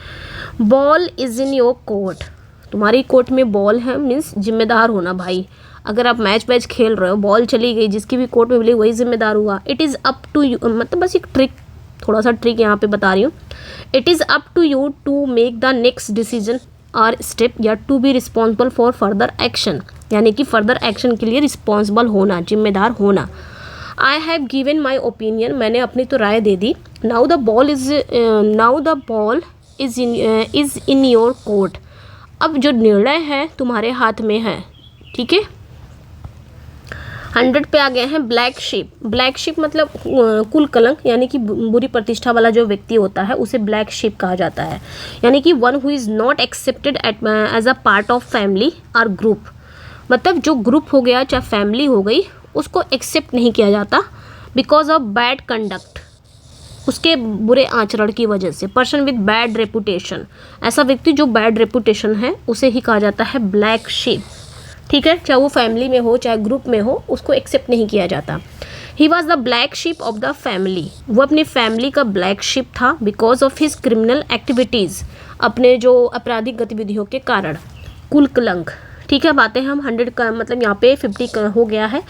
[SPEAKER 1] Ball is in your court, तुम्हारी कोर्ट में बॉल है, मीन्स जिम्मेदार होना भाई। अगर आप मैच वैच खेल रहे हो, बॉल चली गई, जिसकी भी कोर्ट में मिली वही जिम्मेदार हुआ। It is up to you, मतलब बस एक ट्रिक, थोड़ा सा ट्रिक यहाँ पे बता रही हूँ। It is up to you to make the next decision और स्टेप या to be responsible for further action, यानी कि फर्दर एक्शन के लिए रिस्पॉन्सिबल होना, जिम्मेदार होना। I have given my opinion, मैंने अपनी तो राय दे दी। Now the ball is in your court, अब जो निर्णय है तुम्हारे हाथ में है, ठीक है। 100 पे आ गए हैं ब्लैक शिप। ब्लैक शिप मतलब कुल कलंक, यानी कि बुरी प्रतिष्ठा वाला जो व्यक्ति होता है उसे ब्लैक शिप कहा जाता है, यानी कि one who is not accepted as a part of family और ग्रुप। मतलब जो ग्रुप हो गया चाहे फैमिली हो गई, उसको एक्सेप्ट नहीं किया जाता बिकॉज ऑफ बैड कंडक्ट, उसके बुरे आचरण की वजह से। पर्सन विद बैड रेपुटेशन, ऐसा व्यक्ति जो बैड रेपुटेशन है उसे ही कहा जाता है ब्लैक शिप, ठीक है। चाहे वो फैमिली में हो चाहे ग्रुप में हो, उसको एक्सेप्ट नहीं किया जाता। He was the black ship of the family, वो अपनी फैमिली का ब्लैक शिप था because of his criminal activities, अपने जो आपराधिक गतिविधियों के कारण। कुल कलंक, ठीक है। बातें हम 100 का मतलब यहाँ पे 50 हो गया है।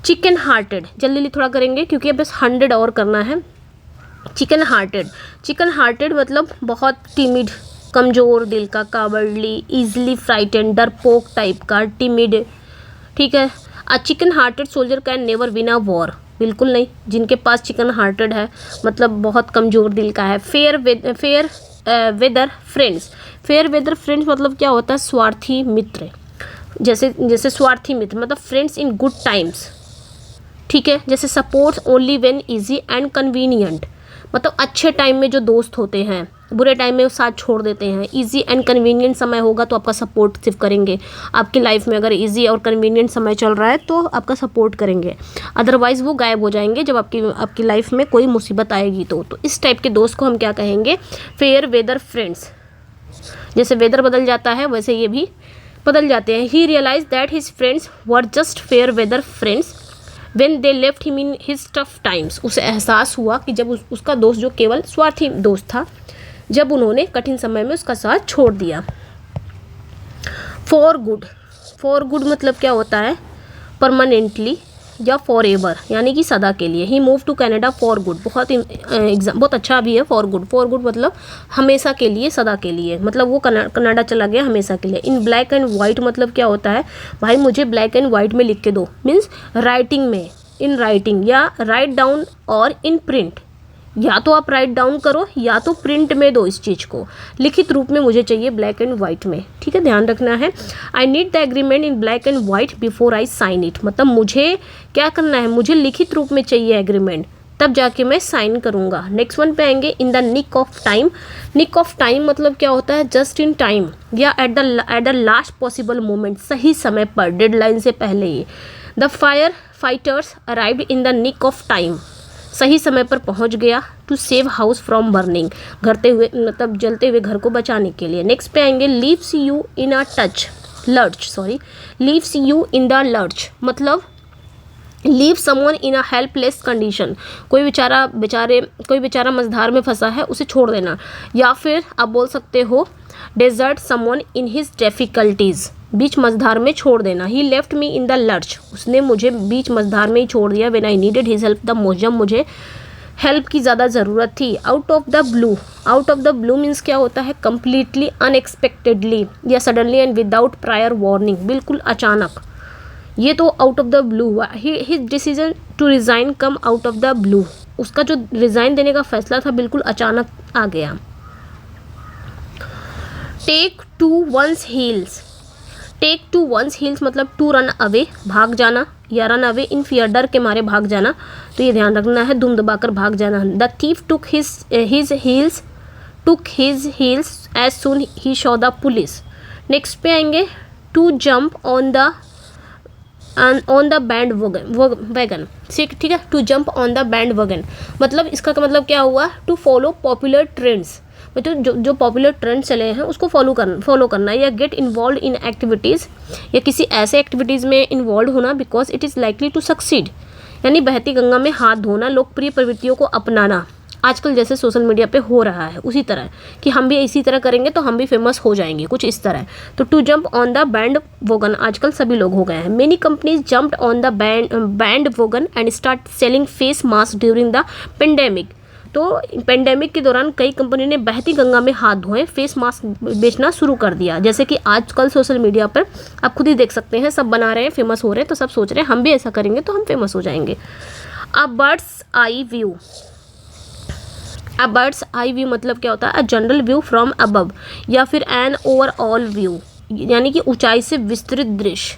[SPEAKER 1] चिकन हार्टेड, जल्दी जल्दी थोड़ा करेंगे क्योंकि बस 100 और करना है। चिकन हार्टेड, चिकन हार्टेड मतलब बहुत टिमिड, कमज़ोर दिल का, कावर्डली, ईजिली फ्राइटेंड, डरपोक टाइप का, टिमिड, ठीक है। A chicken hearted soldier can never win a war, बिल्कुल नहीं। जिनके पास चिकन हार्टेड है मतलब बहुत कमज़ोर दिल का है। Fair weather friends, fair weather friends मतलब क्या होता है, स्वार्थी मित्र, जैसे स्वार्थी मित्र मतलब फ्रेंड्स इन गुड टाइम्स, ठीक है। जैसे supports only when easy and convenient, मतलब अच्छे टाइम में जो दोस्त होते हैं, बुरे टाइम में साथ छोड़ देते हैं। इजी एंड कन्वीनियंट समय होगा तो आपका सपोर्ट सिर्फ करेंगे, आपकी लाइफ में अगर इजी और कन्वीनियंट समय चल रहा है तो आपका सपोर्ट करेंगे, अदरवाइज़ वो गायब हो जाएंगे जब आपकी लाइफ में कोई मुसीबत आएगी। तो इस टाइप के दोस्त को हम क्या कहेंगे, फेयर वेदर फ्रेंड्स। जैसे वेदर बदल जाता है वैसे ये भी बदल जाते हैं। He realise that his friends were just fair weather friends when they left him in his tough times, उसे एहसास हुआ कि जब उसका दोस्त जो केवल स्वार्थी दोस्त था, जब उन्होंने कठिन समय में उसका साथ छोड़ दिया। फॉर गुड, फॉर गुड मतलब क्या होता है, परमानेंटली या फॉर एवर, यानी कि सदा के लिए। He move to Canada for good, बहुत अच्छा भी है फॉर गुड। फॉर गुड मतलब हमेशा के लिए, सदा के लिए, मतलब वो कनाडा चला गया हमेशा के लिए। इन ब्लैक एंड वाइट मतलब क्या होता है, भाई मुझे ब्लैक एंड वाइट में लिख के दो, मीन्स राइटिंग में, इन राइटिंग या राइट डाउन और इन प्रिंट, या तो आप राइट डाउन करो या तो प्रिंट में दो इस चीज़ को, लिखित रूप में मुझे चाहिए ब्लैक एंड वाइट में, ठीक है, ध्यान रखना है। I need the agreement in black and white before I sign it, मतलब मुझे क्या करना है, मुझे लिखित रूप में चाहिए एग्रीमेंट, तब जाके मैं साइन करूँगा। नेक्स्ट वन पे आएंगे, in the nick of time. Nick of time मतलब क्या होता है, जस्ट इन टाइम या at the last possible moment, सही समय पर, डेडलाइन से पहले ही। The firefighters arrived in the nick of time, सही समय पर पहुंच गया। To save house from burning, घरते हुए मतलब जलते हुए घर को बचाने के लिए। नेक्स्ट पे आएंगे, leaves you in a leaves you in the lurch मतलब leave someone in a helpless condition, कोई बेचारा मझधार में फंसा है उसे छोड़ देना। या फिर आप बोल सकते हो desert someone in his difficulties, बीच मझधार में छोड़ देना। He left me in the lurch, उसने मुझे बीच मझधार में ही छोड़ दिया। When I needed his help the most, जब मुझे हेल्प की ज़्यादा ज़रूरत थी। Out of the blue means क्या होता है, कम्प्लीटली अनएक्सपेक्टेडली या suddenly and without prior warning, बिल्कुल अचानक, ये तो आउट ऑफ द ब्लू हुआ। His decision to resign come out of the blue, उसका जो रिज़ाइन देने का फैसला था बिल्कुल अचानक आ गया। टेक टू वंस हील्स मतलब टू रन अवे, भाग जाना, या रन अवे इन फियर, डर के मारे भाग जाना, तो ये ध्यान रखना है, दुम दबाकर भाग जाना। The thief took his heels as soon he saw the police. Next पे आएंगे, to jump on the bandwagon. ठीक है, to jump on the bandwagon मतलब इसका मतलब क्या हुआ, टू फॉलो पॉपुलर ट्रेंड्स, मतलब जो पॉपुलर ट्रेंड चले हैं उसको फॉलो करना, या गेट इन्वॉल्व इन एक्टिविटीज़, या किसी ऐसे एक्टिविटीज़ में इन्वॉल्व होना, because it is likely to succeed, यानी बहती गंगा में हाथ धोना, लोकप्रिय प्रवृत्तियों को अपनाना, आजकल जैसे सोशल मीडिया पे हो रहा है उसी तरह कि हम भी इसी तरह करेंगे तो हम भी फेमस हो जाएंगे, कुछ इस तरह। तो to jump on the bandwagon आजकल सभी लोग हो गए हैं। Many companies jumped on the bandwagon and start selling face mask during the pandemic. तो पेंडेमिक के दौरान कई कंपनी ने बहती गंगा में हाथ धोए फेस मास्क बेचना शुरू कर दिया। जैसे कि आजकल सोशल मीडिया पर आप खुद ही देख सकते हैं, सब बना रहे हैं, फेमस हो रहे हैं, तो सब सोच रहे हैं हम भी ऐसा करेंगे तो हम फेमस हो जाएंगे। अ बर्ड्स आई व्यू, अ बर्ड्स आई व्यू मतलब क्या होता है, a general view from above, या फिर एन ओवरऑल व्यू, यानी कि ऊंचाई से विस्तृत दृश्य।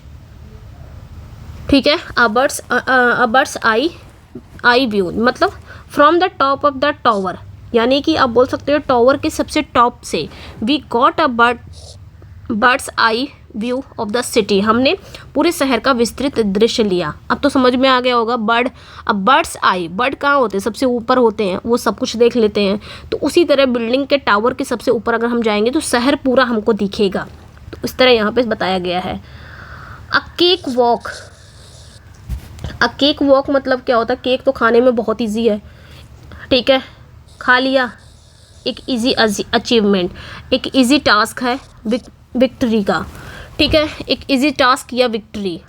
[SPEAKER 1] ठीक है, अ बर्ड्स आई व्यू मतलब from the top of the tower, यानी कि आप बोल सकते हो टावर के सबसे टॉप से। We got a bird's eye view of the city, हमने पूरे शहर का विस्तृत दृश्य लिया। अब तो समझ में आ गया होगा बर्ड। अब बर्ड्स आई, बर्ड कहाँ होते हैं, सबसे ऊपर होते हैं, वो सब कुछ देख लेते हैं। तो उसी तरह बिल्डिंग के टावर के सबसे ऊपर अगर हम जाएंगे तो शहर पूरा हमको दिखेगा, तो इस तरह यहाँ पे बताया गया है। अ केक वॉक, अ केक वॉक मतलब क्या होता है, केक तो खाने में बहुत ईजी है, ठीक है, खा लिया, एक इजी अचीवमेंट, एक इजी टास्क है विक्ट्री का, ठीक है, एक इजी टास्क या विक्ट्री,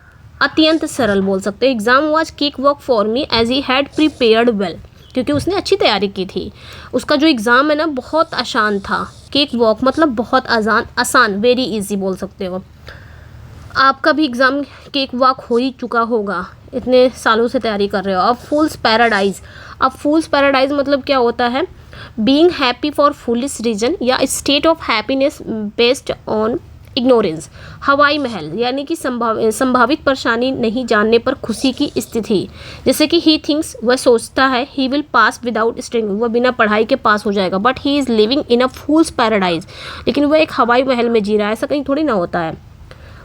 [SPEAKER 1] अत्यंत सरल बोल सकते हैं। Exam was cake walk for me as he had prepared well, क्योंकि उसने अच्छी तैयारी की थी। उसका जो एग्ज़ाम है ना बहुत आसान था। केक वॉक मतलब बहुत आसान, वेरी इजी बोल सकते हो। आपका भी एग्ज़ाम केक वॉक हो ही चुका होगा, इतने सालों से तैयारी कर रहे हो। अब फूल्स पैराडाइज, अब फूल्स पैराडाइज मतलब क्या होता है, being happy for foolish reason या state of happiness based on ignorance. हवाई महल यानी कि संभावित परेशानी नहीं जानने पर खुशी की स्थिति, जैसे कि ही थिंक्स, वह सोचता है, he will pass without studying, वह बिना पढ़ाई के पास हो जाएगा, but he is living in a fools paradise, लेकिन वह एक हवाई महल में जी रहा है, ऐसा कहीं थोड़ी ना होता है।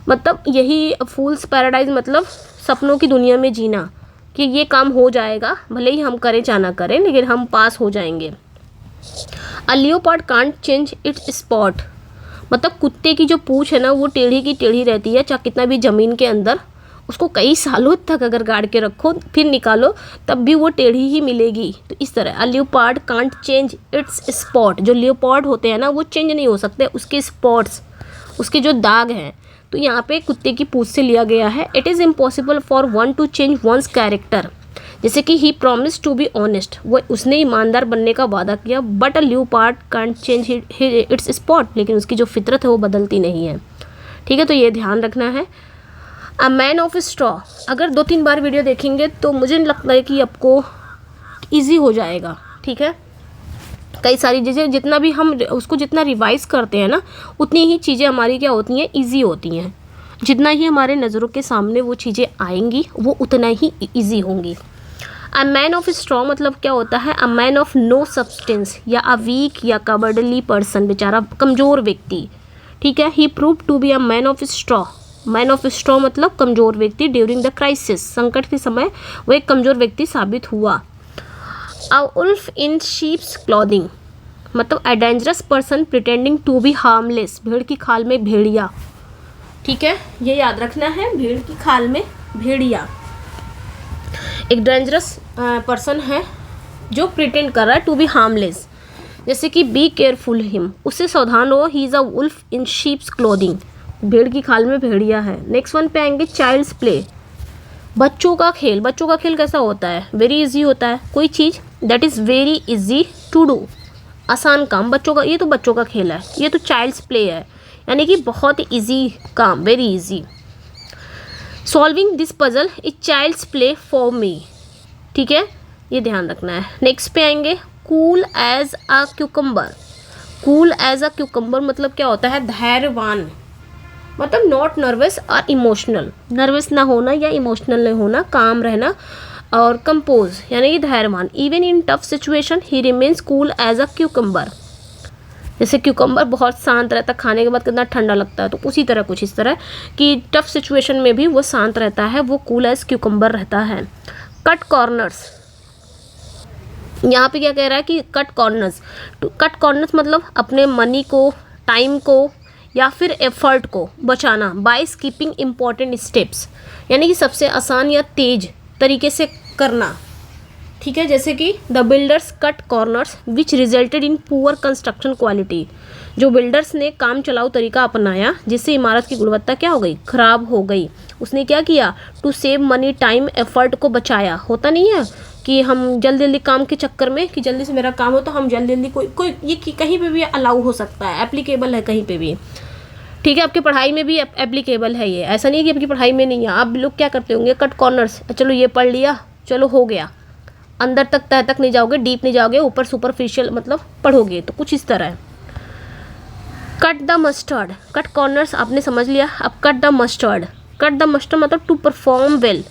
[SPEAKER 1] मतलब यही फूल्स पैराडाइज मतलब सपनों की दुनिया में जीना, कि ये काम हो जाएगा, भले ही हम करें चाहे ना करें, लेकिन हम पास हो जाएंगे। A leopard can't change its spot, मतलब कुत्ते की जो पूँछ है ना वो टेढ़ी की टेढ़ी रहती है, चाहे कितना भी ज़मीन के अंदर उसको कई सालों तक अगर गाड़ के रखो फिर निकालो तब भी वो टेढ़ी ही मिलेगी। तो इस तरह a leopard can't change its spot, जो लियोपार्ड होते हैं ना वो चेंज नहीं हो सकते, उसके स्पॉट्स, उसके जो दाग हैं, तो यहाँ पे कुत्ते की पूँछ से लिया गया है। It is impossible for one to change one's character, जैसे कि he promise to be honest, वो उसने ईमानदार बनने का वादा किया, but a leopard can't change its spot, लेकिन उसकी जो फितरत है वो बदलती नहीं है। ठीक है, तो ये ध्यान रखना है। अ मैन ऑफ स्ट्रॉ, अगर 2-3 बार वीडियो देखेंगे तो मुझे लगता है कि आपको ईजी हो जाएगा। ठीक है, कई सारी चीज़ें जितना भी हम उसको जितना रिवाइज करते हैं ना उतनी ही चीज़ें हमारी क्या होती हैं, ईजी होती हैं। जितना ही हमारे नज़रों के सामने वो चीज़ें आएंगी वो उतना ही ईजी होंगी। अ मैन ऑफ स्ट्रॉ मतलब क्या होता है, a man of no substance या अ वीक या कवर्डली पर्सन, बेचारा कमज़ोर व्यक्ति। ठीक है, he prove to be a man of straw, man of straw मतलब कमज़ोर व्यक्ति। ड्यूरिंग द क्राइसिस, संकट के समय वो एक कमज़ोर व्यक्ति साबित हुआ। A wolf in sheep's clothing मतलब a dangerous person pretending to be harmless, भेड़ की खाल में भेड़िया। ठीक है, ये याद रखना है, भेड़ की खाल में भेड़िया एक डेंजरस पर्सन है जो प्रिटेंड कर रहा है टू बी हार्मलेस, जैसे कि बी केयरफुल हिम, उससे सावधान हो, he is a wolf in sheep's clothing, भेड़ की खाल में भेड़िया है। नेक्स्ट वन पे आएंगे चाइल्ड्स प्ले, बच्चों का खेल। बच्चों का खेल कैसा होता है, वेरी इजी होता है, कोई चीज़ that is very easy to do, आसान काम बच्चों का, ये तो बच्चों का खेल है, ये तो चाइल्ड्स प्ले है, यानी कि बहुत इजी काम, very easy. Solving this puzzle is child's play for me. ठीक है, ये ध्यान रखना है। नेक्स्ट पे आएंगे cool as a cucumber, cool as a cucumber मतलब क्या होता है, धैर्यवान, मतलब नॉट नर्वस और इमोशनल, नर्वस ना होना या इमोशनल नहीं होना, काम रहना, और कंपोज यानी कि धैर्यवान। Even in tough situation he remains cool as a cucumber. जैसे क्यूकम्बर बहुत शांत रहता है, खाने के बाद कितना ठंडा लगता है, तो उसी तरह कुछ इस तरह कि टफ सिचुएशन में भी वो शांत रहता है, वो कूल एज क्यूकम्बर रहता है। कट कॉर्नर्स, यहाँ पे क्या कह रहा है कि कट कॉर्नर्स, कट कॉर्नर्स मतलब अपने मनी को, टाइम को या फिर एफर्ट को बचाना बाय स्किपिंग इम्पॉर्टेंट स्टेप्स, यानी कि सबसे आसान या तेज तरीके से करना, ठीक है। जैसे कि the builders cut corners which resulted in poor construction quality, जो बिल्डर्स ने काम चलाऊ तरीका अपनाया जिससे इमारत की गुणवत्ता क्या हो गई, खराब हो गई। उसने क्या किया, to save money, time, effort को बचाया। होता नहीं है कि हम जल्दी जल्दी काम के चक्कर में कि जल्दी से मेरा काम हो तो हम जल्दी जल्दी कोई ये कहीं पे भी अलाउ हो सकता है, एप्लीकेबल है कहीं पे भी, ठीक है। आपकी पढ़ाई में भी एप्लीकेबल है ये, ऐसा नहीं है कि आपकी पढ़ाई में नहीं है। आप लोग क्या करते होंगे, कट कॉर्नर्स, चलो ये पढ़ लिया, चलो हो गया, अंदर तक तह तक नहीं जाओगे, डीप नहीं जाओगे, ऊपर सुपरफिशियल मतलब पढ़ोगे, तो कुछ इस तरह है। Cut the mustard, cut corners आपने समझ लिया। अब cut the mustard, cut the mustard मतलब टू परफॉर्म वेल।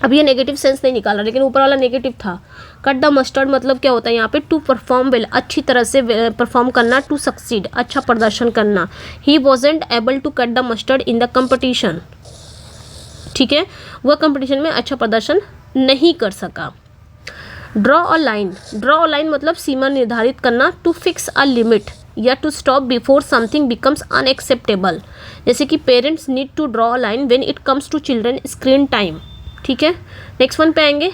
[SPEAKER 1] अब ये नेगेटिव सेंस नहीं निकाला, लेकिन ऊपर वाला नेगेटिव था। कट द मस्टर्ड मतलब क्या होता है यहाँ पे, टू परफॉर्म वेल, अच्छी तरह से परफॉर्म करना, टू सक्सीड, अच्छा प्रदर्शन करना। He wasn't able to cut the mustard in the competition, ठीक है, वह कंपटीशन में अच्छा प्रदर्शन नहीं कर सका। Draw a line, draw a line मतलब सीमा निर्धारित करना, टू फिक्स अ लिमिट या to stop before something becomes unacceptable. जैसे कि parents need to draw a line when it comes to children screen time, ठीक है। नेक्स्ट वन पे आएंगे,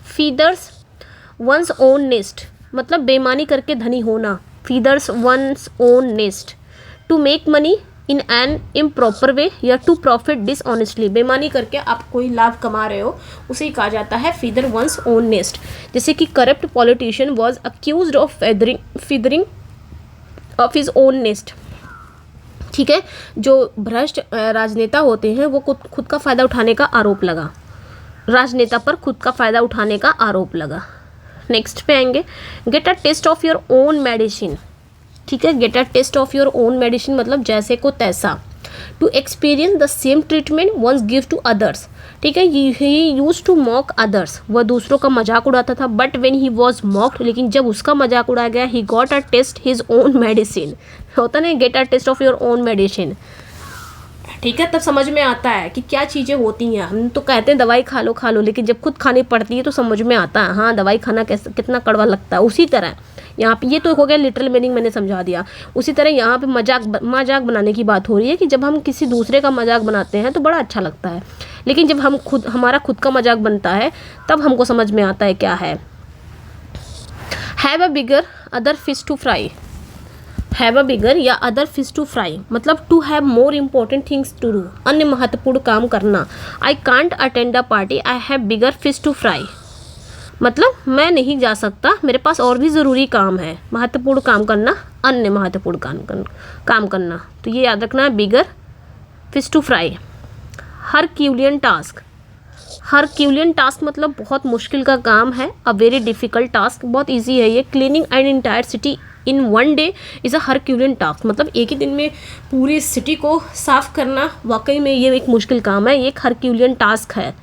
[SPEAKER 1] फीदर्स वंस ओन नेस्ट मतलब बेईमानी करके धनी होना, feathers one's own nest, to make money in an improper way या टू प्रॉफिट डिसऑनेस्टली, बेईमानी करके आप कोई लाभ कमा रहे हो, उसे ही कहा जाता है फीदर वंस ओन नेस्ट। जैसे कि corrupt politician was accused of feathering of his own nest, ठीक है। जो भ्रष्ट राजनेता होते हैं वो खुद का फ़ायदा उठाने का आरोप लगा, राजनेता पर खुद का फ़ायदा उठाने का आरोप लगा। नेक्स्ट पे आएंगे, get a taste of your own medicine, ठीक है। Get a taste of your own medicine मतलब जैसे को तैसा, to experience the same treatment one's give to others, ठीक है। He used to mock others, वह दूसरों का मजाक उड़ाता था, but when he was mocked, लेकिन जब उसका मजाक उड़ाया गया, he got a taste his own medicine, होता नहीं, get a taste of your own medicine, ठीक है। तब समझ में आता है कि क्या चीज़ें होती हैं। हम तो कहते हैं दवाई खा लो, लेकिन जब खुद खानी पड़ती है तो समझ में आता है, हाँ दवाई खाना कैसे कितना कड़वा लगता है। उसी तरह यहाँ पे ये तो हो गया लिटरल मीनिंग, मैंने समझा दिया। उसी तरह यहाँ पे मजाक बनाने की बात हो रही है कि जब हम किसी दूसरे का मजाक बनाते हैं तो बड़ा अच्छा लगता है, लेकिन जब हम हमारा खुद का मजाक बनता है तब हमको समझ में आता है क्या है। Have a bigger other fish to fry, have a bigger या अदर फिश टू फ्राई मतलब to have more important things to do, अन्य महत्वपूर्ण काम करना। I can't attend a party, I have bigger fish to fry मतलब मैं नहीं जा सकता, मेरे पास और भी ज़रूरी काम है। महत्वपूर्ण काम करना, अन्य महत्वपूर्ण काम करना, तो ये याद रखना है, bigger fish to fry. Herculean task, Herculean task मतलब बहुत मुश्किल का काम है, अ वेरी डिफ़िकल्ट टास्क, बहुत ईजी है ये। Cleaning an entire city in one day is a Herculean task मतलब एक ही दिन में पूरी सिटी को साफ करना वाकई में ये एक मुश्किल काम है, ये एक हरक्यूलियन टास्क है,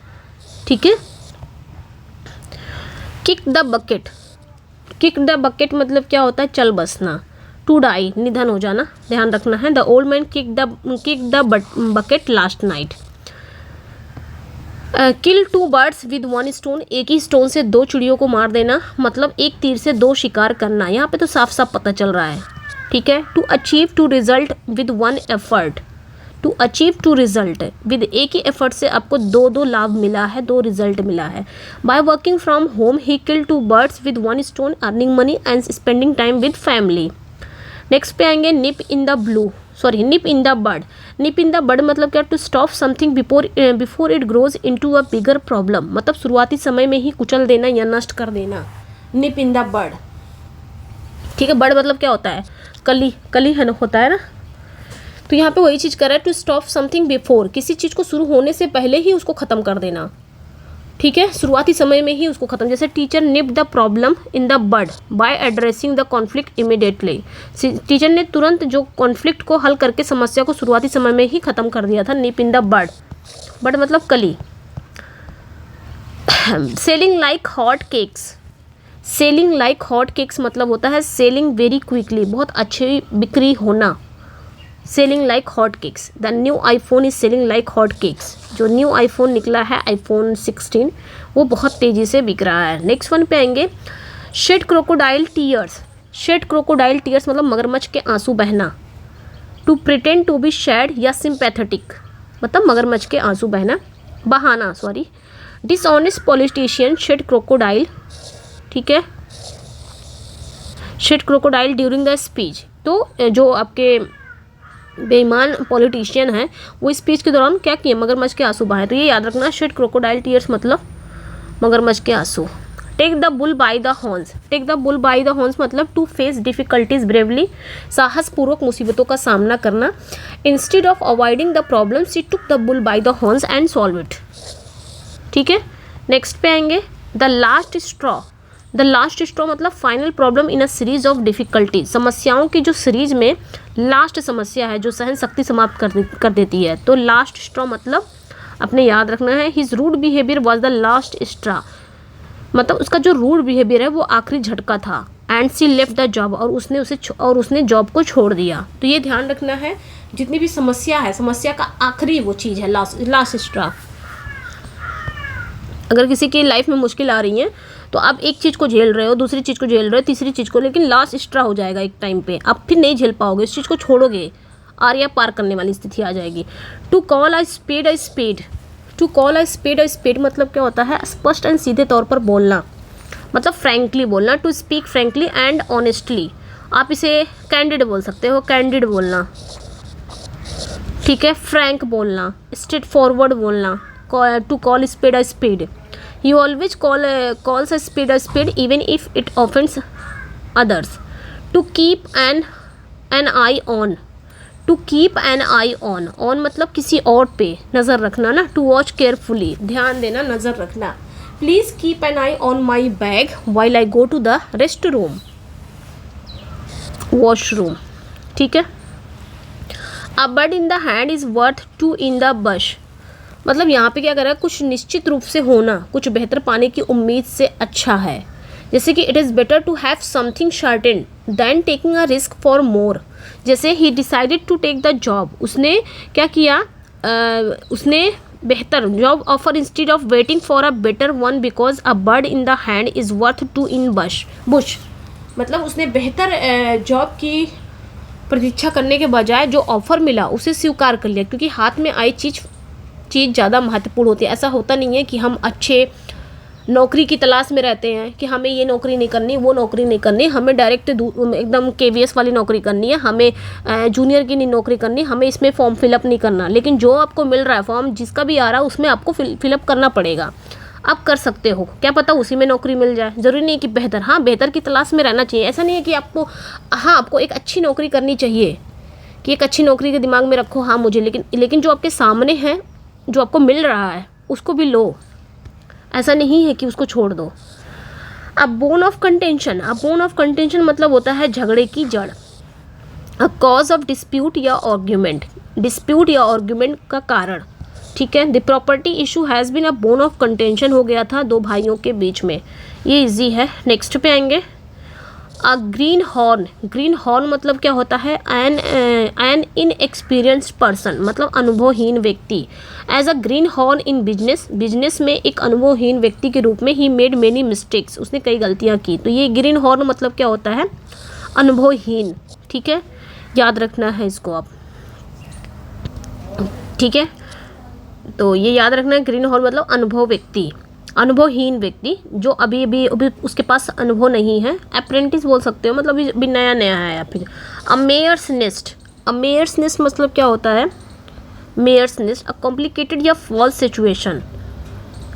[SPEAKER 1] ठीक है। Kick the bucket, kick the bucket मतलब क्या होता है, चल बसना। टू डाई निधन हो जाना, ध्यान रखना है। The old man kick the bucket last night. Kill two birds with one stone, एक ही स्टोन से दो चिड़ियों को मार देना मतलब एक तीर से दो शिकार करना, यहाँ पे तो साफ साफ पता चल रहा है, ठीक है। To achieve two result with one effort, to achieve two result with एक ही एफर्ट से आपको दो लाभ मिला है, दो रिजल्ट मिला है। By working from home he kill two birds with one stone, earning money and spending time with family. Next पे आएंगे निप इन the bud. Nib in the bud मतलब क्या, to stop something before it grows into a bigger problem मतलब शुरुआती समय में ही कुचल देना या नष्ट कर देना। निप इन द बड, ठीक है। बड मतलब क्या होता है, कली है ना, होता है ना, तो यहाँ पे वही चीज़ कर रहा है, टू स्टॉप समथिंग बिफोर, किसी चीज़ को शुरू होने से पहले ही उसको ख़त्म कर देना, ठीक है, शुरुआती समय में ही उसको ख़त्म। जैसे teacher nip the problem in the bud by addressing the conflict immediately, teacher ने तुरंत जो कॉन्फ्लिक्ट को हल करके समस्या को शुरुआती समय में ही ख़त्म कर दिया था। निप इन द बड, बड मतलब कली। Selling like hot cakes, selling like hot cakes मतलब होता है सेलिंग वेरी क्विकली, बहुत अच्छी बिक्री होना। Selling like hot cakes, the new iPhone is selling like hot cakes. जो न्यू आईफोन निकला है आईफोन 16 वो बहुत तेज़ी से बिक रहा है। नेक्स्ट वन पे आएंगे, shed crocodile tears. Shed crocodile tears मतलब मगरमच्छ के आंसू बहना। To pretend to be sad या सिंपैथेटिक मतलब मगरमच्छ के आंसू बहाना sorry. Dishonest politician shed crocodile, ठीक है, shed crocodile during the speech. तो जो आपके बेईमान पॉलिटिशियन है वो स्पीच के दौरान क्या किए, मगरमच्छ के आंसू बहाए। तो ये याद रखना, शेड क्रोकोडाइल टीयर्स मतलब मगरमच्छ के आंसू। Take the bull by the horns. Take the bull by the horns मतलब टू फेस डिफिकल्टीज ब्रेवली, साहसपूर्वक मुसीबतों का सामना करना। Instead of avoiding the problem she took the bull by the horns and solve it, ठीक है। नेक्स्ट पे आएंगे, the last straw. The last straw मतलब final problem in a series of difficulties, समस्याओं की जो सीरीज में लास्ट समस्या है जो सहन शक्ति समाप्त कर देती है। तो लास्ट स्ट्रॉ मतलब अपने याद रखना है, his rude behaviour was the last straw मतलब उसका जो रूड बिहेवियर है वो आखिरी झटका था। And she left the job और उसने जॉब को छोड़ दिया। तो ये ध्यान रखना है, जितनी भी समस्या है, समस्या का आखिरी वो चीज़ है लास्ट स्ट्रॉ। अगर किसी की लाइफ में मुश्किल आ रही है तो आप एक चीज़ को झेल रहे हो, दूसरी चीज़ को झेल रहे हो, तीसरी चीज़ को, लेकिन लास्ट स्ट्रॉ हो जाएगा एक टाइम पे, आप फिर नहीं झेल पाओगे, इस चीज़ को छोड़ोगे, आरिया पार करने वाली स्थिति आ जाएगी। To call a spade a spade. To call a spade a spade मतलब क्या होता है, स्पष्ट एंड सीधे तौर पर बोलना, मतलब फ्रैंकली बोलना। To speak frankly and honestly, आप इसे कैंडिड बोल सकते हो, कैंडिड बोलना, ठीक है। फ्रैंक बोलना, स्ट्रेट फॉरवर्ड बोलना। To call spade a spade, you always calls a spade even if it offends others. To keep an eye on. To keep an eye on मतलब किसी और पे नज़र रखना ना। To watch carefully ध्यान देना, नज़र रखना। Please keep an eye on my bag while I go to the restroom, washroom, ठीक है। A bird in the hand is worth two in the bush मतलब यहाँ पे क्या कर रहा है, कुछ निश्चित रूप से होना, कुछ बेहतर पाने की उम्मीद से अच्छा है। जैसे कि it is better to have something certain than taking a risk for more. जैसे ही decided to take the job, उसने क्या किया, उसने बेहतर job offer instead of waiting for a better one because a bird in the hand is worth two in bush मतलब उसने बेहतर जॉब की प्रतीक्षा करने के बजाय जो ऑफ़र मिला उसे स्वीकार कर लिया, क्योंकि हाथ में आई चीज़ ज़्यादा महत्वपूर्ण होती है। ऐसा होता नहीं है कि हम अच्छे नौकरी की तलाश में रहते हैं कि हमें ये नौकरी नहीं करनी, वो नौकरी नहीं करनी, हमें डायरेक्ट एकदम KVS वाली नौकरी करनी है, हमें जूनियर की नहीं नौकरी करनी, हमें इसमें फॉर्म फिलअप नहीं करना। लेकिन जो आपको मिल रहा है फॉर्म, जिसका भी आ रहा है, उसमें आपको फिलअप करना पड़ेगा। आप कर सकते हो, क्या पता उसी में नौकरी मिल जाए। ज़रूरी नहीं कि बेहतर, हाँ बेहतर की तलाश में रहना चाहिए। ऐसा नहीं है कि आपको, हाँ आपको एक अच्छी नौकरी करनी चाहिए कि एक अच्छी नौकरी के दिमाग में रखो, हाँ मुझे, लेकिन जो आपके सामने है, जो आपको मिल रहा है, उसको भी लो। ऐसा नहीं है कि उसको छोड़ दो। A bone of contention. A bone of contention मतलब होता है झगड़े की जड़। अ कॉज ऑफ डिस्प्यूट या आर्ग्यूमेंट, डिस्प्यूट या आर्ग्यूमेंट का कारण, ठीक है। The property issue has been a bone of contention हो गया था दो भाइयों के बीच में, ये इजी है। नेक्स्ट पे आएंगे, अ ग्रीन हॉर्न। ग्रीन हॉर्न मतलब क्या होता है, एन इनएक्सपीरियंस्ड पर्सन मतलब अनुभवहीन व्यक्ति। As a greenhorn in business, business में एक अनुभवहीन व्यक्ति के रूप में ही मेड मेनी मिस्टेक्स, उसने कई गलतियां की। तो ये ग्रीन हॉर्न मतलब क्या होता है, अनुभवहीन, ठीक है, याद रखना है इसको आप, ठीक है। तो ये याद रखना है, ग्रीन हॉर्न मतलब अनुभव व्यक्ति, अनुभवहीन व्यक्ति जो अभी उसके पास अनुभव नहीं है। अप्रेंटिस बोल सकते हो, मतलब अभी नया नया है। या फिर अ मेयर्स नेस्ट। अ मेयर्स नेस्ट मतलब क्या होता है, मेयर्स नेस्ट अ कॉम्प्लिकेटेड या फॉल्स सिचुएशन,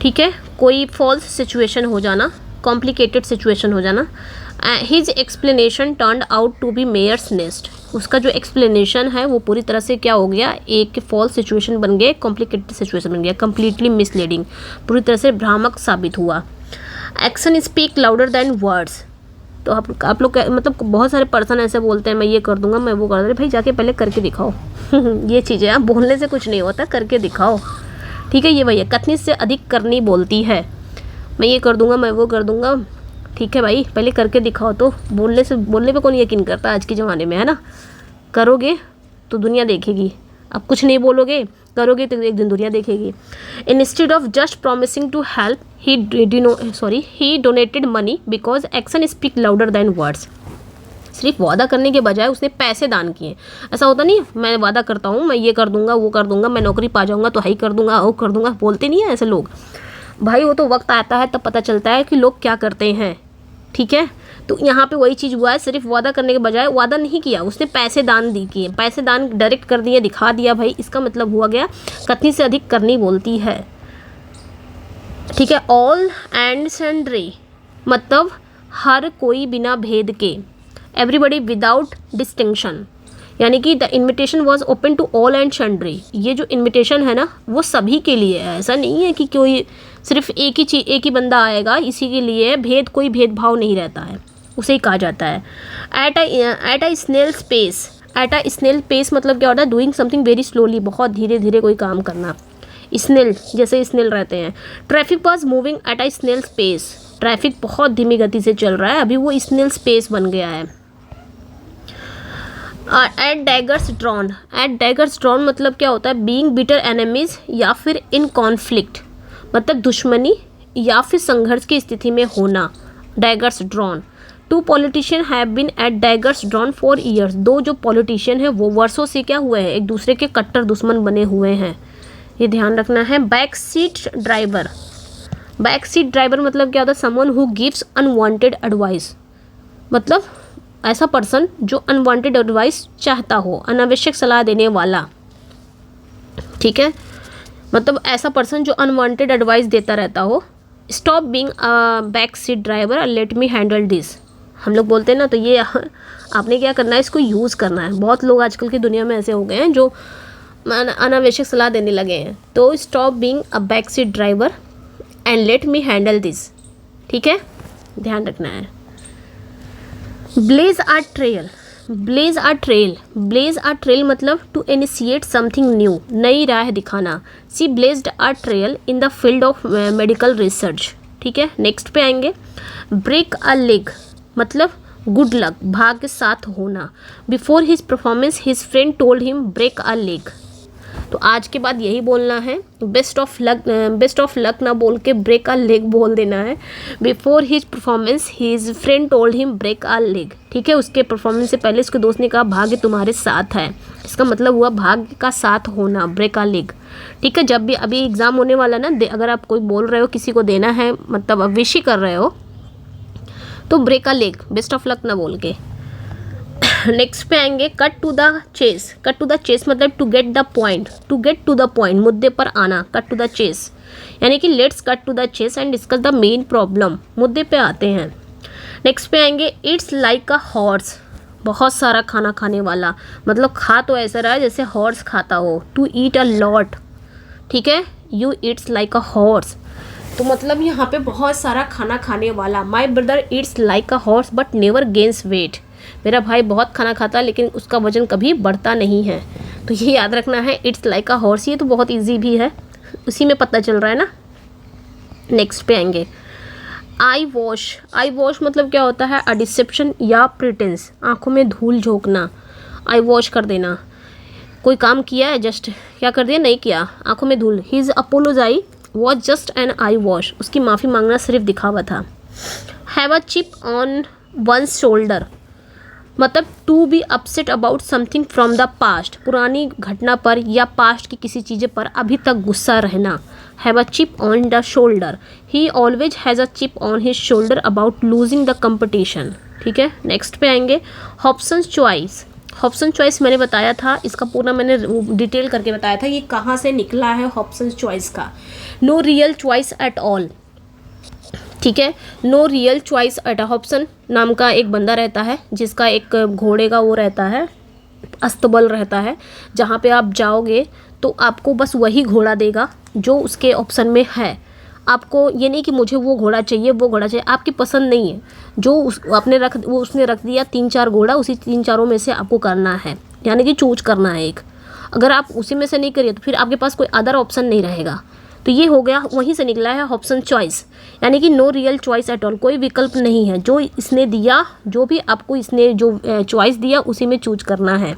[SPEAKER 1] ठीक है, कोई फॉल्स सिचुएशन हो जाना, कॉम्प्लिकेटेड सिचुएशन हो जाना। His explanation turned out to be mare's nest, उसका जो एक्सप्लेनेशन है वो पूरी तरह से क्या हो गया, एक फॉल्स सिचुएशन बन गया, कॉम्प्लिकेटेड सिचुएशन बन गया, कंप्लीटली मिसलीडिंग, पूरी तरह से भ्रामक साबित हुआ। Action speak louder than words. तो आप लोग मतलब बहुत सारे पर्सन ऐसे बोलते हैं, मैं ये कर दूंगा, मैं वो कर दूँगा। भाई जाके पहले करके दिखाओ ये चीज़ें आप बोलने से कुछ नहीं होता, करके दिखाओ, ठीक है। ये भैया कथनी से अधिक करनी बोलती है, मैं ये कर दूंगा, मैं वो कर दूंगा, ठीक है भाई, पहले करके दिखाओ। तो बोलने पे कौन यकीन करता है आज के ज़माने में, है ना। करोगे तो दुनिया देखेगी, अब कुछ नहीं बोलोगे, करोगे तो एक दिन दुनिया देखेगी। Instead of just promising to help he donated money because action speak louder than words. सिर्फ वादा करने के बजाय उसने पैसे दान किए। ऐसा होता नहीं, मैं वादा करता हूँ मैं ये कर दूंगा वो कर दूंगा, मैं नौकरी पा जाऊंगा तो हाई कर दूंगा वो कर दूंगा, बोलते नहीं है ऐसे लोग भाई। वो तो वक्त आता है तब पता चलता है कि लोग क्या करते हैं, ठीक है। तो यहाँ पे वही चीज़ हुआ है, सिर्फ वादा करने के बजाय वादा नहीं किया, उसने पैसे दान किए, पैसे दान डायरेक्ट कर दिए, दिखा दिया भाई। इसका मतलब हुआ गया कथनी से अधिक करनी बोलती है, ठीक है। ऑल एंड सन्ड्री मतलब हर कोई बिना भेद के, एवरीबडी विदाउट डिस्टिंक्शन, यानी कि the invitation was open to all and sundry. ये जो इन्विटेशन है ना वो सभी के लिए है, ऐसा नहीं है कि कोई सिर्फ एक ही बंदा आएगा इसी के लिए। कोई भेदभाव नहीं रहता है, उसे ही कहा जाता है। At a snail pace, at a snail pace मतलब क्या होता है, डूइंग समथिंग वेरी स्लोली, बहुत धीरे धीरे कोई काम करना। स्नेल जैसे स्नेल रहते हैं। Traffic was moving at a snail pace, traffic बहुत धीमी गति से चल रहा है, अभी वो स्नेल पेस बन गया है। At daggers drawn, at daggers drawn मतलब क्या होता है, बीइंग बिटर एनिमीज या फिर इन कॉन्फ्लिक्ट, मतलब दुश्मनी या फिर संघर्ष की स्थिति में होना। Daggers drawn. Two politician have been at daggers drawn for years, दो जो पॉलिटिशियन है वो वर्षों से क्या हुए हैं, एक दूसरे के कट्टर दुश्मन बने हुए हैं, ये ध्यान रखना है। Back seat driver, back seat driver मतलब क्या होता है, someone who gives unwanted advice, मतलब ऐसा पर्सन जो अनवांटेड एडवाइस चाहता हो, अनावश्यक सलाह देने वाला, ठीक है। मतलब ऐसा पर्सन जो अनवांटेड एडवाइस देता रहता हो। Stop being a back seat driver, late me handle this, हम लोग बोलते हैं ना, तो ये आपने क्या करना है, इसको यूज़ करना है। बहुत लोग आजकल की दुनिया में ऐसे हो गए हैं जो अनावश्यक सलाह देने लगे हैं। तो stop being a back seat driver and let me handle this, ठीक है, ध्यान रखना है। Blaze a trail, blaze a trail, blaze a trail मतलब टू इनिशिएट समथिंग न्यू, नई राह दिखाना। She blazed a trail in the field of medical research, ठीक है। नेक्स्ट पे आएंगे। ब्रेक अ लेग मतलब गुड लक, भाग्य के साथ होना। Before his performance his friend told him break a leg, तो आज के बाद यही बोलना है, बेस्ट ऑफ लक ना बोल के ब्रेक अ लेग बोल देना है। Before his performance his friend told him break a leg, ठीक है। उसके परफॉर्मेंस से पहले उसके दोस्त ने कहा भाग्य तुम्हारे साथ है, इसका मतलब हुआ भाग्य का साथ होना, ब्रेक अ लेग, ठीक है। जब भी अभी एग्जाम होने वाला ना, अगर आप कोई बोल रहे हो किसी को देना है, मतलब अब विश ही कर रहे हो, तो break a leg, best of luck ना बोल के। नेक्स्ट पे आएंगे cut to the chase, cut to the chase मतलब to get the point, to get to the point, मुद्दे पर आना, कट टू द चेस, यानी कि let's cut to the chase and discuss the main problem, मुद्दे पे आते हैं। नेक्स्ट पे आएंगे इट्स लाइक अ हॉर्स, बहुत सारा खाना खाने वाला, मतलब खा तो ऐसा रहा है जैसे हॉर्स खाता हो। टू ईट अ लॉट, ठीक है, you eats like a horse, तो मतलब यहाँ पे बहुत सारा खाना खाने वाला। My brother eats like a horse but never gains weight, मेरा भाई बहुत खाना खाता है लेकिन उसका वजन कभी बढ़ता नहीं है, तो ये याद रखना है, इट्स लाइक अ हॉर्स। ये तो बहुत इजी भी है, उसी में पता चल रहा है ना। नेक्स्ट पे आएंगे आई वॉश, आई वॉश मतलब क्या होता है, अ डिसेप्शन या प्रिटेंस, आंखों में धूल झोंकना, आई वॉश कर देना। कोई काम किया है, जस्ट क्या कर दिया, नहीं किया, आंखों में धूल। His apology was just an eye wash, उसकी माफ़ी मांगना सिर्फ दिखावा था। Have a chip on one's shoulder मतलब to be upset about something from the past, पुरानी घटना पर या पास्ट की किसी चीज़ पर अभी तक गुस्सा रहना। Have a chip on the shoulder, he always has a chip on his shoulder about losing the competition, ठीक है। नेक्स्ट पे आएंगे हॉब्सन्स चॉइस, हॉब्सन चॉइस मैंने बताया था, इसका पूरा मैंने डिटेल करके बताया था, ये कहाँ से निकला है हॉब्सन चॉइस का। No real choice at all, ठीक है, no real choice at. Hobson नाम का एक बंदा रहता है जिसका एक घोड़े का वो रहता है, अस्तबल रहता है, जहाँ पे आप जाओगे तो आपको बस वही घोड़ा देगा जो उसके ऑप्शन में है। आपको ये नहीं कि मुझे वो घोड़ा चाहिए वो घोड़ा चाहिए, आपकी पसंद नहीं है, जो उसने रख दिया 3-4 घोड़ा, उसी 3-4 में से आपको करना है, यानी कि चूज करना है एक। अगर आप उसी में से नहीं करिए तो फिर आपके पास कोई अदर ऑप्शन नहीं रहेगा, तो ये हो गया, वहीं से निकला है ऑप्शन चॉइस, यानी कि no real choice at all, कोई विकल्प नहीं है, जो इसने दिया, जो भी आपको इसने जो चॉइस दिया उसी में चूज करना है।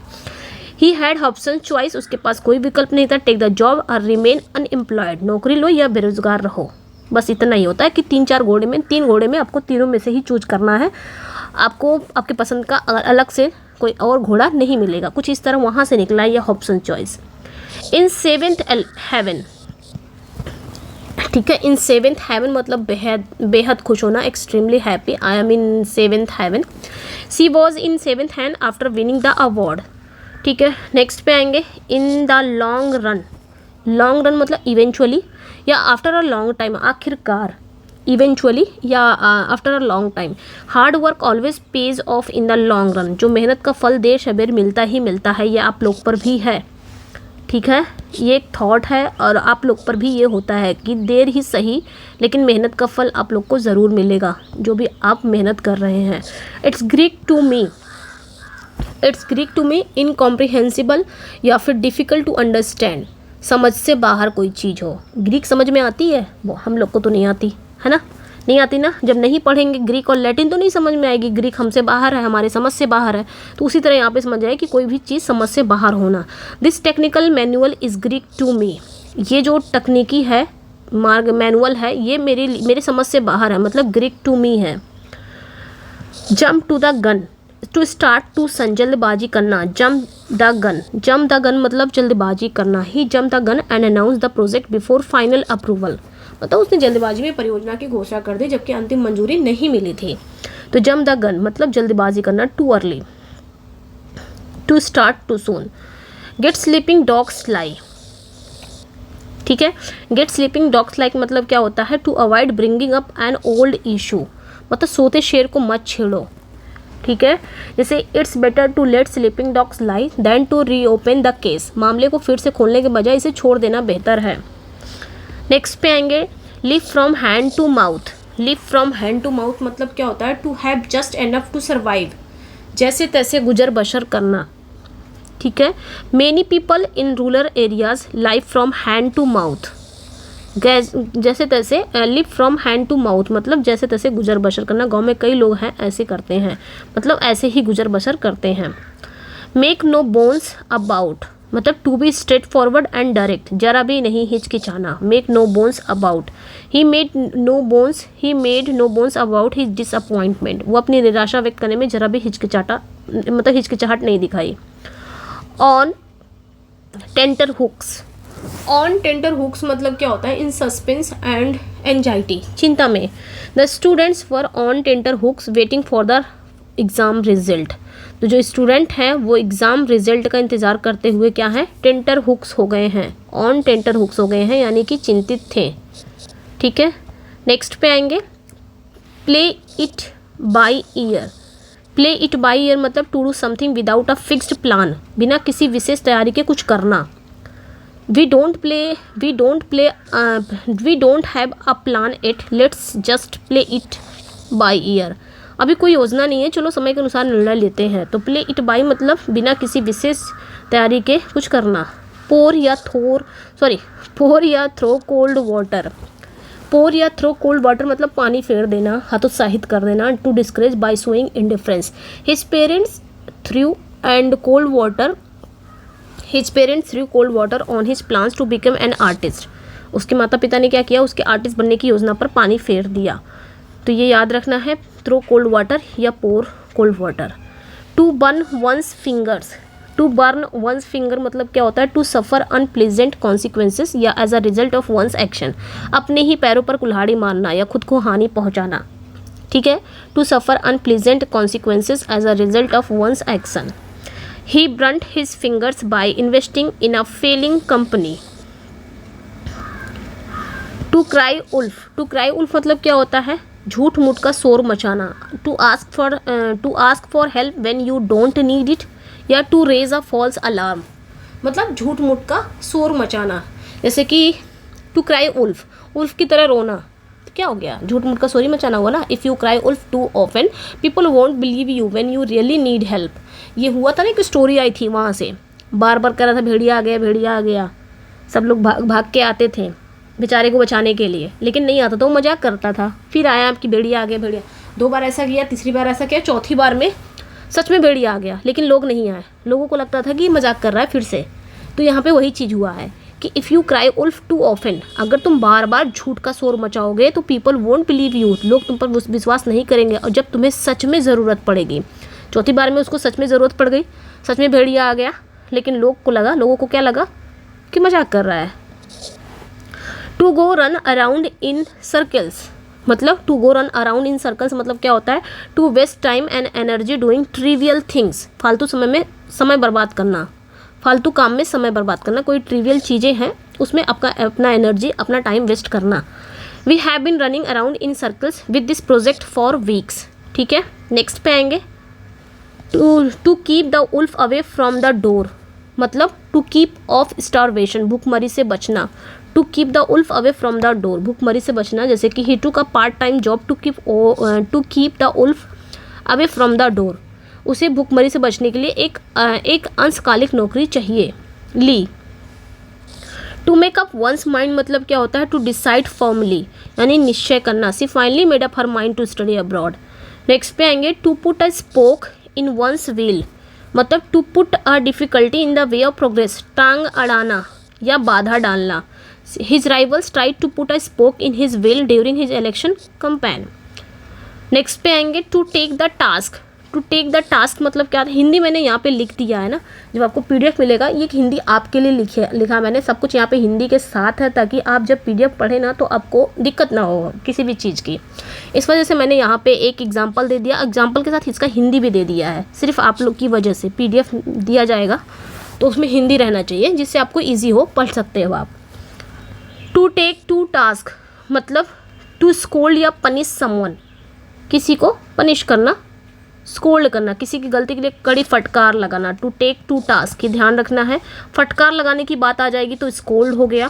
[SPEAKER 1] ही हैड ऑप्शन चॉइस, उसके पास कोई विकल्प नहीं था। टेक द जॉब और रिमेन अनएम्प्लॉयड, नौकरी लो या बेरोजगार रहो, बस इतना ही होता है कि 3 घोड़े में आपको तीनों में से ही चूज करना है, आपको आपके पसंद का अलग से कोई और घोड़ा नहीं मिलेगा। कुछ इस तरह वहाँ से निकला है यह option choice. In seventh heaven, ठीक है, इन सेवेंथ हेवन मतलब बेहद खुश होना, extremely happy, I am in seventh heaven. She was in seventh hand after winning the award, ठीक है। नेक्स्ट पे आएंगे, in the long run, long run मतलब इवेंचुअली या आफ्टर अ लॉन्ग टाइम, आखिरकार, इवेंचुअली या after a long time. Hard work always pays off in the long run, जो मेहनत का फल देर सबेर मिलता ही मिलता है, ये आप लोग पर भी है, ठीक है, ये एक थॉट है और आप लोग पर भी ये होता है कि देर ही सही लेकिन मेहनत का फल आप लोग को ज़रूर मिलेगा, जो भी आप मेहनत कर रहे हैं। It's Greek to me incomprehensible या फिर डिफ़िकल्ट टू अंडरस्टैंड, समझ से बाहर कोई चीज़ हो। ग्रीक समझ में आती है, वो हम लोग को तो नहीं आती है ना, नहीं आती ना, जब नहीं पढ़ेंगे ग्रीक और लैटिन तो नहीं समझ में आएगी, ग्रीक हमसे बाहर है, हमारे समझ से बाहर है। तो उसी तरह यहाँ पे समझ आए कि कोई भी चीज़ समझ से बाहर होना। This technical manual is Greek to me, ये जो तकनीकी है मार्ग मैनुअल है ये मेरे समझ से बाहर है, मतलब ग्रीक टू मी है। Jump to the gun, to start too soon, जल्दबाजी करना, जम्प द गन मतलब जल्दबाजी करना। He jump the gun and announce the project before final approval, मतलब उसने जल्दबाजी में परियोजना की घोषणा कर दी जबकि अंतिम मंजूरी नहीं मिली थी। तो जम्प द गन मतलब जल्दबाजी करना, too early, to start too soon. Get sleeping dogs lie, ठीक है, गेट स्लीपिंग डॉग्स लाइक मतलब क्या होता है, to avoid bringing up an old issue, मतलब सोते शेर को मत छेड़ो, ठीक है। जैसे it's better to let sleeping dogs lie than to reopen the case, मामले को फिर से खोलने के बजाय इसे छोड़ देना बेहतर है। नेक्स्ट पे आएंगे, live from hand to mouth, live from hand to mouth मतलब क्या होता है, to have just enough to survive, जैसे तैसे गुजर बसर करना, ठीक है। Many people in rural areas live from hand to mouth, जैसे तैसे, live from hand to mouth मतलब जैसे तैसे गुजर बसर करना, गांव में कई लोग हैं ऐसे करते हैं, मतलब ऐसे ही गुजर बसर करते हैं। मेक नो बोन्स अबाउट मतलब to be straight forward and direct, जरा भी नहीं हिचकिचाना। Make no bones about, he made no bones about his disappointment, वो अपनी निराशा व्यक्त करने में जरा भी हिचकिचाहट नहीं दिखाई। On tenterhooks, on tenterhooks मतलब क्या होता है, इन सस्पेंस एंड एंजाइटी, चिंता में। The students were on tenterhooks waiting for the exam result, तो जो स्टूडेंट हैं वो एग्ज़ाम रिजल्ट का इंतज़ार करते हुए क्या है, टेंटर हुक्स हो गए हैं, ऑन टेंटर हुक्स हो गए हैं, यानी कि चिंतित थे, ठीक है। नेक्स्ट पे आएंगे, play it by ear, play it by ear मतलब to do something without a fixed plan, बिना किसी विशेष तैयारी के कुछ करना। We don't have a plan it, let's just play it by ear, अभी कोई योजना नहीं है, चलो समय के अनुसार निर्णय लेते हैं। तो प्ले इट बाय मतलब बिना किसी विशेष तैयारी के कुछ करना। पोर या थ्रो कोल्ड वाटर, पोर या थ्रो कोल्ड वाटर मतलब पानी फेर देना, हतोत्साहित कर देना। To discourage by showing indifference, his parents threw cold water on his plans to become an artist, उसके माता पिता ने क्या किया, उसके आर्टिस्ट बनने की योजना पर पानी फेर दिया। तो ये याद रखना है, थ्रो कोल्ड वाटर या pour cold water. To burn one's finger मतलब क्या होता है, टू सफ़र अनप्लीजेंट कॉन्सिक्वेंसेस या as a result of one's action, अपने ही पैरों पर कुल्हाड़ी मारना या खुद को हानि पहुंचाना, ठीक है। To suffer unpleasant consequences as a result of one's action. He burnt his fingers by investing in a failing company. To cry wolf मतलब क्या होता है, झूठ मूठ का शोर मचाना। To ask for help when you don't need it, या to raise a false alarm मतलब झूठ मूठ का शोर मचाना। जैसे कि टू क्राई उल्फ की तरह रोना, तो क्या हो गया, झूठ मूठ का शोर ही मचाना हुआ ना। If you cry wolf too often people won't believe you when you really need help, ये हुआ था ना, एक स्टोरी आई थी, वहाँ से बार बार कह रहा था भेड़िया आ गया, सब लोग भाग के आते थे, बेचारे को बचाने के लिए, लेकिन नहीं आता तो वो मजाक करता था। फिर आया आपकी भेड़िया आ गया, भेड़िया 2 बार ऐसा किया, तीसरी बार ऐसा किया, चौथी बार में सच में भेड़िया आ गया, लेकिन लोग नहीं आए। लोगों को लगता था कि ये मजाक कर रहा है फिर से। तो यहाँ पे वही चीज़ हुआ है कि if you cry wolf too often, अगर तुम बार बार झूठ का शोर मचाओगे तो पीपल वोंट बिलीव यू, लोग तुम पर विश्वास नहीं करेंगे। और जब तुम्हें सच में ज़रूरत पड़ेगी, चौथी बार में उसको सच में ज़रूरत पड़ गई, सच में भेड़िया आ गया, लेकिन लोगों को क्या लगा कि मजाक कर रहा है। To go run around in circles, मतलब to go run around in circles मतलब क्या होता है, to waste time and energy doing trivial things, फालतू समय बर्बाद करना, फालतू काम में समय बर्बाद करना, कोई ट्रिवियल चीज़ें हैं उसमें अपना एनर्जी, अपना टाइम वेस्ट करना। We have been running around in circles with this project for weeks. ठीक है, नेक्स्ट पे आएंगे। To keep the wolf away from the door, मतलब टू कीप ऑफ स्टारवेशन, भूखमरी से बचना। To keep the wolf away from the door, भूखमरी से बचना। जैसे कि he took a part time job to keep the wolf away from the door, उसे भूखमरी से बचने के लिए एक अंशकालिक नौकरी चाहिए ली। To make up one's mind मतलब क्या होता है, टू डिसाइड फॉर्मली, यानी निश्चय करना। She finally made up her mind to study abroad. Next पे आएंगे। To put a spoke in one's wheel, मतलब to put a difficulty in the way of progress, टांग अड़ाना या बाधा डालना। His rivals tried to put a spoke in his wheel during his election campaign. Next पे आएंगे। To take the task, to take the task मतलब क्या, हिंदी मैंने यहाँ पे लिख दिया है ना, जब आपको पीडीएफ मिलेगा, ये हिंदी आपके लिए लिखा मैंने, सब कुछ यहाँ पे हिंदी के साथ है, ताकि आप जब पीडीएफ पढ़े ना तो आपको दिक्कत ना हो किसी भी चीज़ की। इस वजह से मैंने यहाँ पे एक एग्जाम्पल दे दिया, एग्जाम्पल के साथ इसका हिंदी भी दे दिया है, सिर्फ आप लोग की वजह से। पीडीएफ दिया जाएगा तो उसमें हिंदी रहना चाहिए, जिससे आपको ईजी हो, पढ़ सकते हो आप। टू टेक टू टास्क मतलब टू स्कोल्ड या पनिश समवन, किसी को पनिश करना, स्कोल्ड करना, किसी की गलती के लिए कड़ी फटकार लगाना। टू टेक टू टास्क, ये ध्यान रखना है। फटकार लगाने की बात आ जाएगी तो स्कोल्ड हो गया,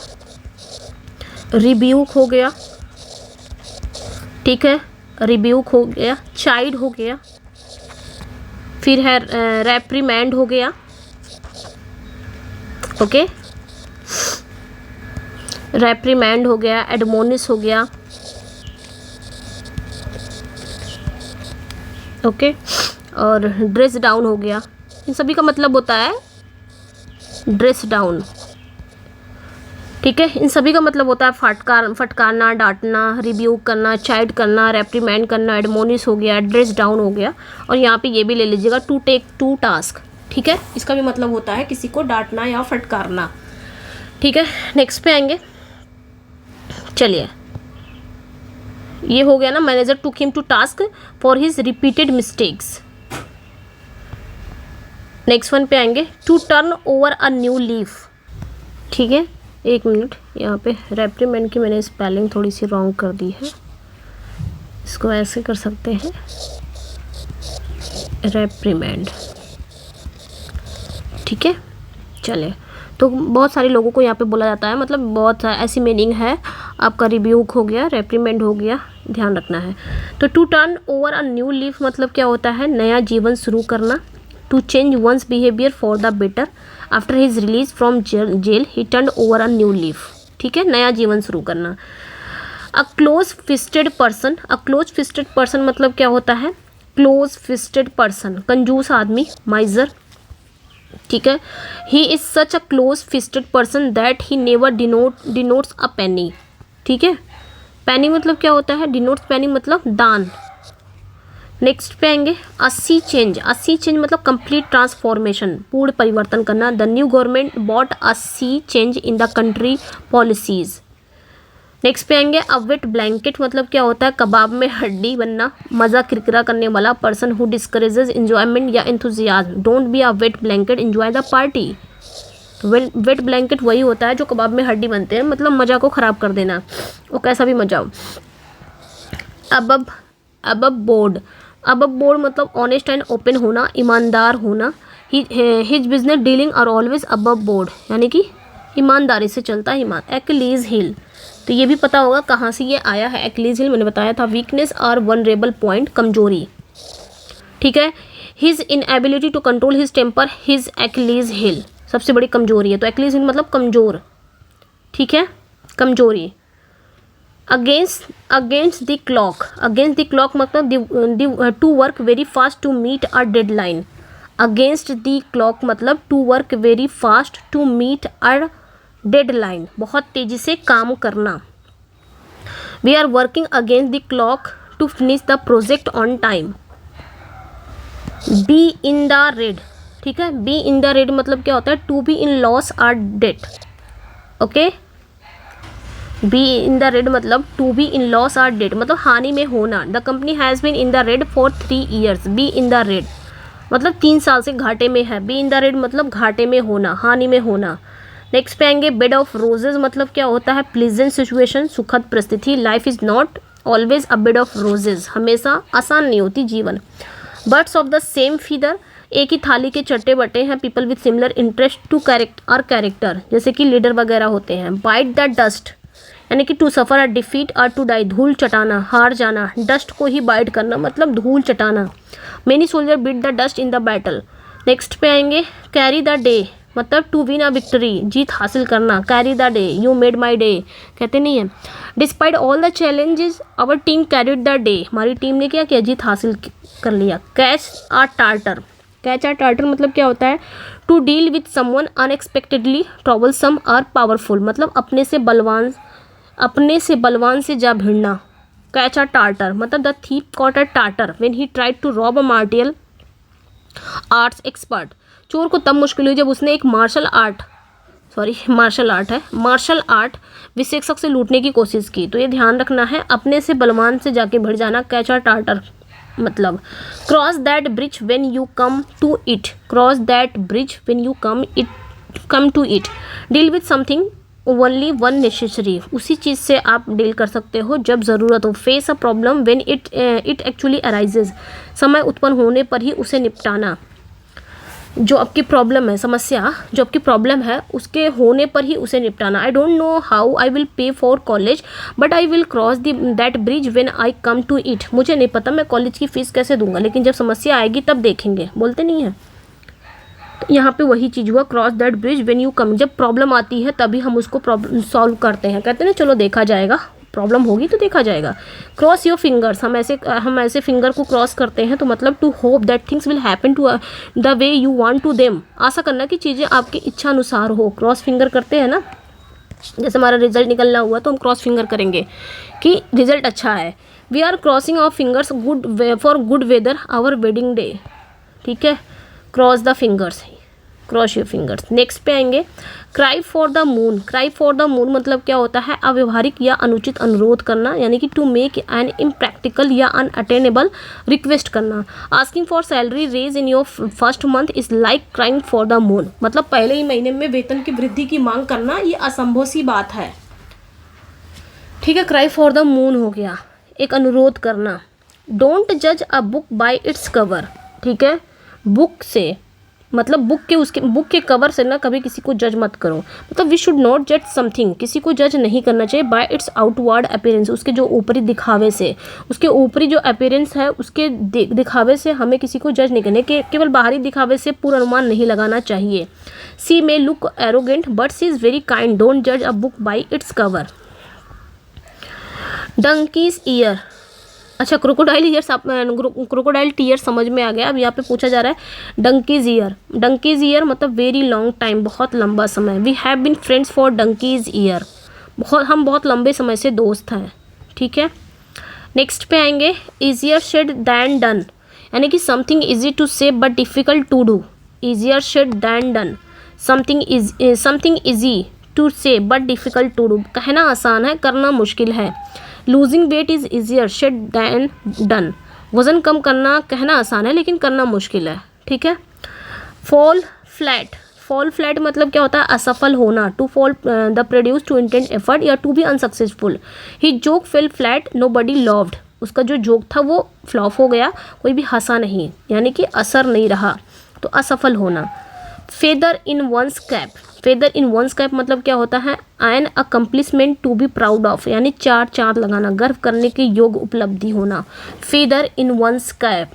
[SPEAKER 1] रिब्यूक हो गया, ठीक है, रिब्यूक हो गया, चाइड हो गया, फिर है रेप्रीमेंड हो गया, ओके, रेप्रीमेंड हो गया, एडमोनिश हो गया, ओके, और ड्रेस डाउन हो गया। इन सभी का मतलब होता है ड्रेस डाउन, ठीक है। इन सभी का मतलब होता है फटकारना, डांटना, रिब्यूक करना, चाइड करना, रेप्रीमेंड करना, एडमोनिश हो गया, ड्रेस डाउन हो गया। और यहाँ पे ये भी ले लीजिएगा, टू टेक टू टास्क, ठीक है, इसका भी मतलब होता है किसी को डांटना या फटकारना, ठीक है। नेक्स्ट पे आएंगे, चलिए, ये हो गया ना, manager took him to task for his repeated mistakes. Next one पे आएंगे। To turn over a new leaf, ठीक है, एक मिनट, यहाँ पे रेप्रीमेंड की मैंने स्पेलिंग थोड़ी सी रॉन्ग कर दी है, इसको ऐसे कर सकते हैं, रेप्रीमेंड, ठीक है। चले, तो बहुत सारे लोगों को यहाँ पे बोला जाता है, मतलब बहुत ऐसी मीनिंग है। आपका रिब्यूक हो गया, रेप्रीमेंड हो गया, ध्यान रखना है। तो to turn over a new leaf मतलब क्या होता है, नया जीवन शुरू करना। To change one's behaviour for the better, after his release from jail he turn over a new leaf, ठीक है, नया जीवन शुरू करना। A close fisted person, a close fisted person मतलब क्या होता है, क्लोज फिस्टेड पर्सन, कंजूस आदमी, माइजर, ठीक है। He is such a close fisted person that he never denotes a penny, ठीक है। पेनी मतलब क्या होता है, डिनोट्स पेनी मतलब दान। नेक्स्ट पे आएंगे। A sea change, a sea change मतलब कंप्लीट ट्रांसफॉर्मेशन, पूर्ण परिवर्तन करना। The new government brought a sea change in the country policies. Next पे आएंगे। अ वेट ब्लैंकेट मतलब क्या होता है, कबाब में हड्डी बनना, मज़ा किरकिरा करने वाला, पर्सन हु डिस्करेजेज इंजॉयमेंट या enthusiasm, don't be a wait blanket, enjoy the party. Wait blanket वही होता है जो कबाब में हड्डी बनते हैं, मतलब मज़ा को ख़राब कर देना, वो कैसा भी मजा हो। अबब बोर्ड, अबब बोर्ड मतलब ऑनेस्ट एंड ओपन होना, ईमानदार होना। His business dealing are always above board, यानी कि ईमानदारी से चलता है ईमान। एक्लीज हिल, तो ये भी पता होगा कहाँ से ये आया है। एक्लीज हिल मैंने बताया था, वीकनेस और वनरेबल पॉइंट, कमजोरी, ठीक है। His inability to control his temper, his Achilles heel, सबसे बड़ी कमजोरी है। तो एक्लीज हिल मतलब कमजोर, ठीक है, कमजोरी। अगेंस्ट द क्लॉक मतलब to work very fast to meet a deadline. Against the clock मतलब to work very fast to meet a deadline, बहुत तेजी से काम करना। We are working against the clock to finish the project on time. Be in the red, ठीक है, बी इन द रेड मतलब क्या होता है, to be in loss or debt. Okay, be in the red मतलब to be in loss or debt मतलब हानि में होना। The company has been in the red for 3 years। Be in the red मतलब 3 साल से घाटे में है। बी इन द रेड मतलब घाटे में होना, हानि में होना। नेक्स्ट पे आएंगे बेड ऑफ रोजेज मतलब क्या होता है, प्लीजेंट सिचुएशन, सुखद परिस्थिति। Life is not always a bed of roses, हमेशा आसान नहीं होती जीवन। Birds of the same feather, एक ही थाली के चट्टे बटे हैं। People with similar interest to character, जैसे कि लीडर वगैरह होते हैं। बाइट द डस्ट यानी कि टू सफ़र अ डिफीट और टू डाई, धूल चटाना, हार जाना। डस्ट को ही बाइट करना मतलब धूल चटाना। Many soldier beat the dust in the battle. Next पे आएंगे कैरी द डे मतलब टू विन अ विक्ट्री, जीत हासिल करना। Carry the day, you made my day, कहते नहीं है। Despite all the challenges our team carried the day, हमारी टीम ने क्या किया, जीत हासिल कर लिया। Catch a tartar, catch a tartar मतलब क्या होता है, to deal with someone unexpectedly troublesome और पावरफुल मतलब अपने से बलवान से जा भिड़ना। कैच अ टार्टर मतलब the thief caught a tartar when he tried to rob a martial arts expert. चोर को तब मुश्किल हुई जब उसने एक मार्शल आर्ट विशेषज्ञ से लूटने की कोशिश की। तो ये ध्यान रखना है, अपने से बलवान से जाके भिड़ जाना। कैच अ टार्टर मतलब cross that bridge when you come to it, cross that bridge when you come to it. Deal with something only when necessary, उसी चीज़ से आप डील कर सकते हो जब ज़रूरत हो। Face a problem when it actually arises, समय उत्पन्न होने पर ही उसे निपटाना। जो आपकी प्रॉब्लम है, समस्या जो आपकी प्रॉब्लम है उसके होने पर ही उसे निपटाना। I don't know how I will pay for college but I will cross that bridge when I come to it, मुझे नहीं पता मैं कॉलेज की फ़ीस कैसे दूंगा, लेकिन जब समस्या आएगी तब देखेंगे, बोलते नहीं है। तो यहाँ पे वही चीज़ हुआ, cross that bridge when you कम, जब प्रॉब्लम आती है तभी हम उसको प्रॉब्लम सॉल्व करते हैं, कहते हैं ना चलो देखा जाएगा, प्रॉब्लम होगी तो देखा जाएगा। क्रॉस योर फिंगर्स, हम ऐसे फिंगर को क्रॉस करते हैं तो मतलब to hope that things will happen to the way you want to them, आशा करना कि चीज़ें आपकी इच्छा अनुसार हो। क्रॉस फिंगर करते हैं ना, जैसे हमारा रिजल्ट निकलना हुआ तो हम क्रॉस फिंगर करेंगे कि रिजल्ट अच्छा है। We are crossing of fingers for good weather our wedding day, ठीक है, cross the fingers, cross your fingers. Next पे आएंगे cry for the moon. Cry for the moon मतलब क्या होता है, अव्यवहारिक या अनुचित अनुरोध करना, यानी कि टू मेक एन इम्प्रैक्टिकल या अनअटेनेबल रिक्वेस्ट करना। Asking for salary raise in your first month is like crying for the moon, मतलब पहले ही महीने में वेतन की वृद्धि की मांग करना, ये असंभव सी बात है, ठीक है। क्राई फॉर द मून हो गया, एक अनुरोध करना। डोंट जज a book by its cover, ठीक है, बुक से मतलब बुक के कवर से ना कभी किसी को जज मत करो, मतलब वी शुड नॉट जज समथिंग, किसी को जज नहीं करना चाहिए बाय इट्स आउटवर्ड अपीयरेंस, उसके जो ऊपरी दिखावे से, उसके ऊपरी जो अपीयरेंस है उसके दिखावे से हमें किसी को जज नहीं करना, केवल बाहरी दिखावे से पूरा अनुमान नहीं लगाना चाहिए। She may look arrogant but she is very kind, don't जज a book by its cover. Donkey's year, अच्छा क्रोकोडाइल ईयर, क्रोकोडाइल टीयर समझ में आ गया। अब यहाँ पे पूछा जा रहा है डंकीज ईयर। डंकीज ईयर मतलब वेरी लॉन्ग टाइम, बहुत लंबा समय। We have been friends for donkey's year, हम बहुत लंबे समय से दोस्त हैं, ठीक है। नेक्स्ट पे आएंगे ईजियर सेड दैन डन, यानी कि something easy to say but difficult to do. Easier said than done, something easy to say but difficult to do, कहना आसान है करना मुश्किल है। Losing weight is easier said than done, वज़न कम करना कहना आसान है लेकिन करना मुश्किल है, ठीक है। फॉल फ्लैट मतलब क्या होता है, असफल होना। To fall the produce to intent effort या to be unsuccessful. He joke fell flat nobody loved, उसका जो जोक था वो फ्लॉप हो गया, कोई भी हंसा नहीं, यानी कि असर नहीं रहा, तो असफल होना। Feather in one's cap, feather in one's cap मतलब क्या होता है, an accomplishment to be proud of, यानी 4 चांद लगाना, गर्व करने के योग्य उपलब्धि होना। फेदर इन वंस कैप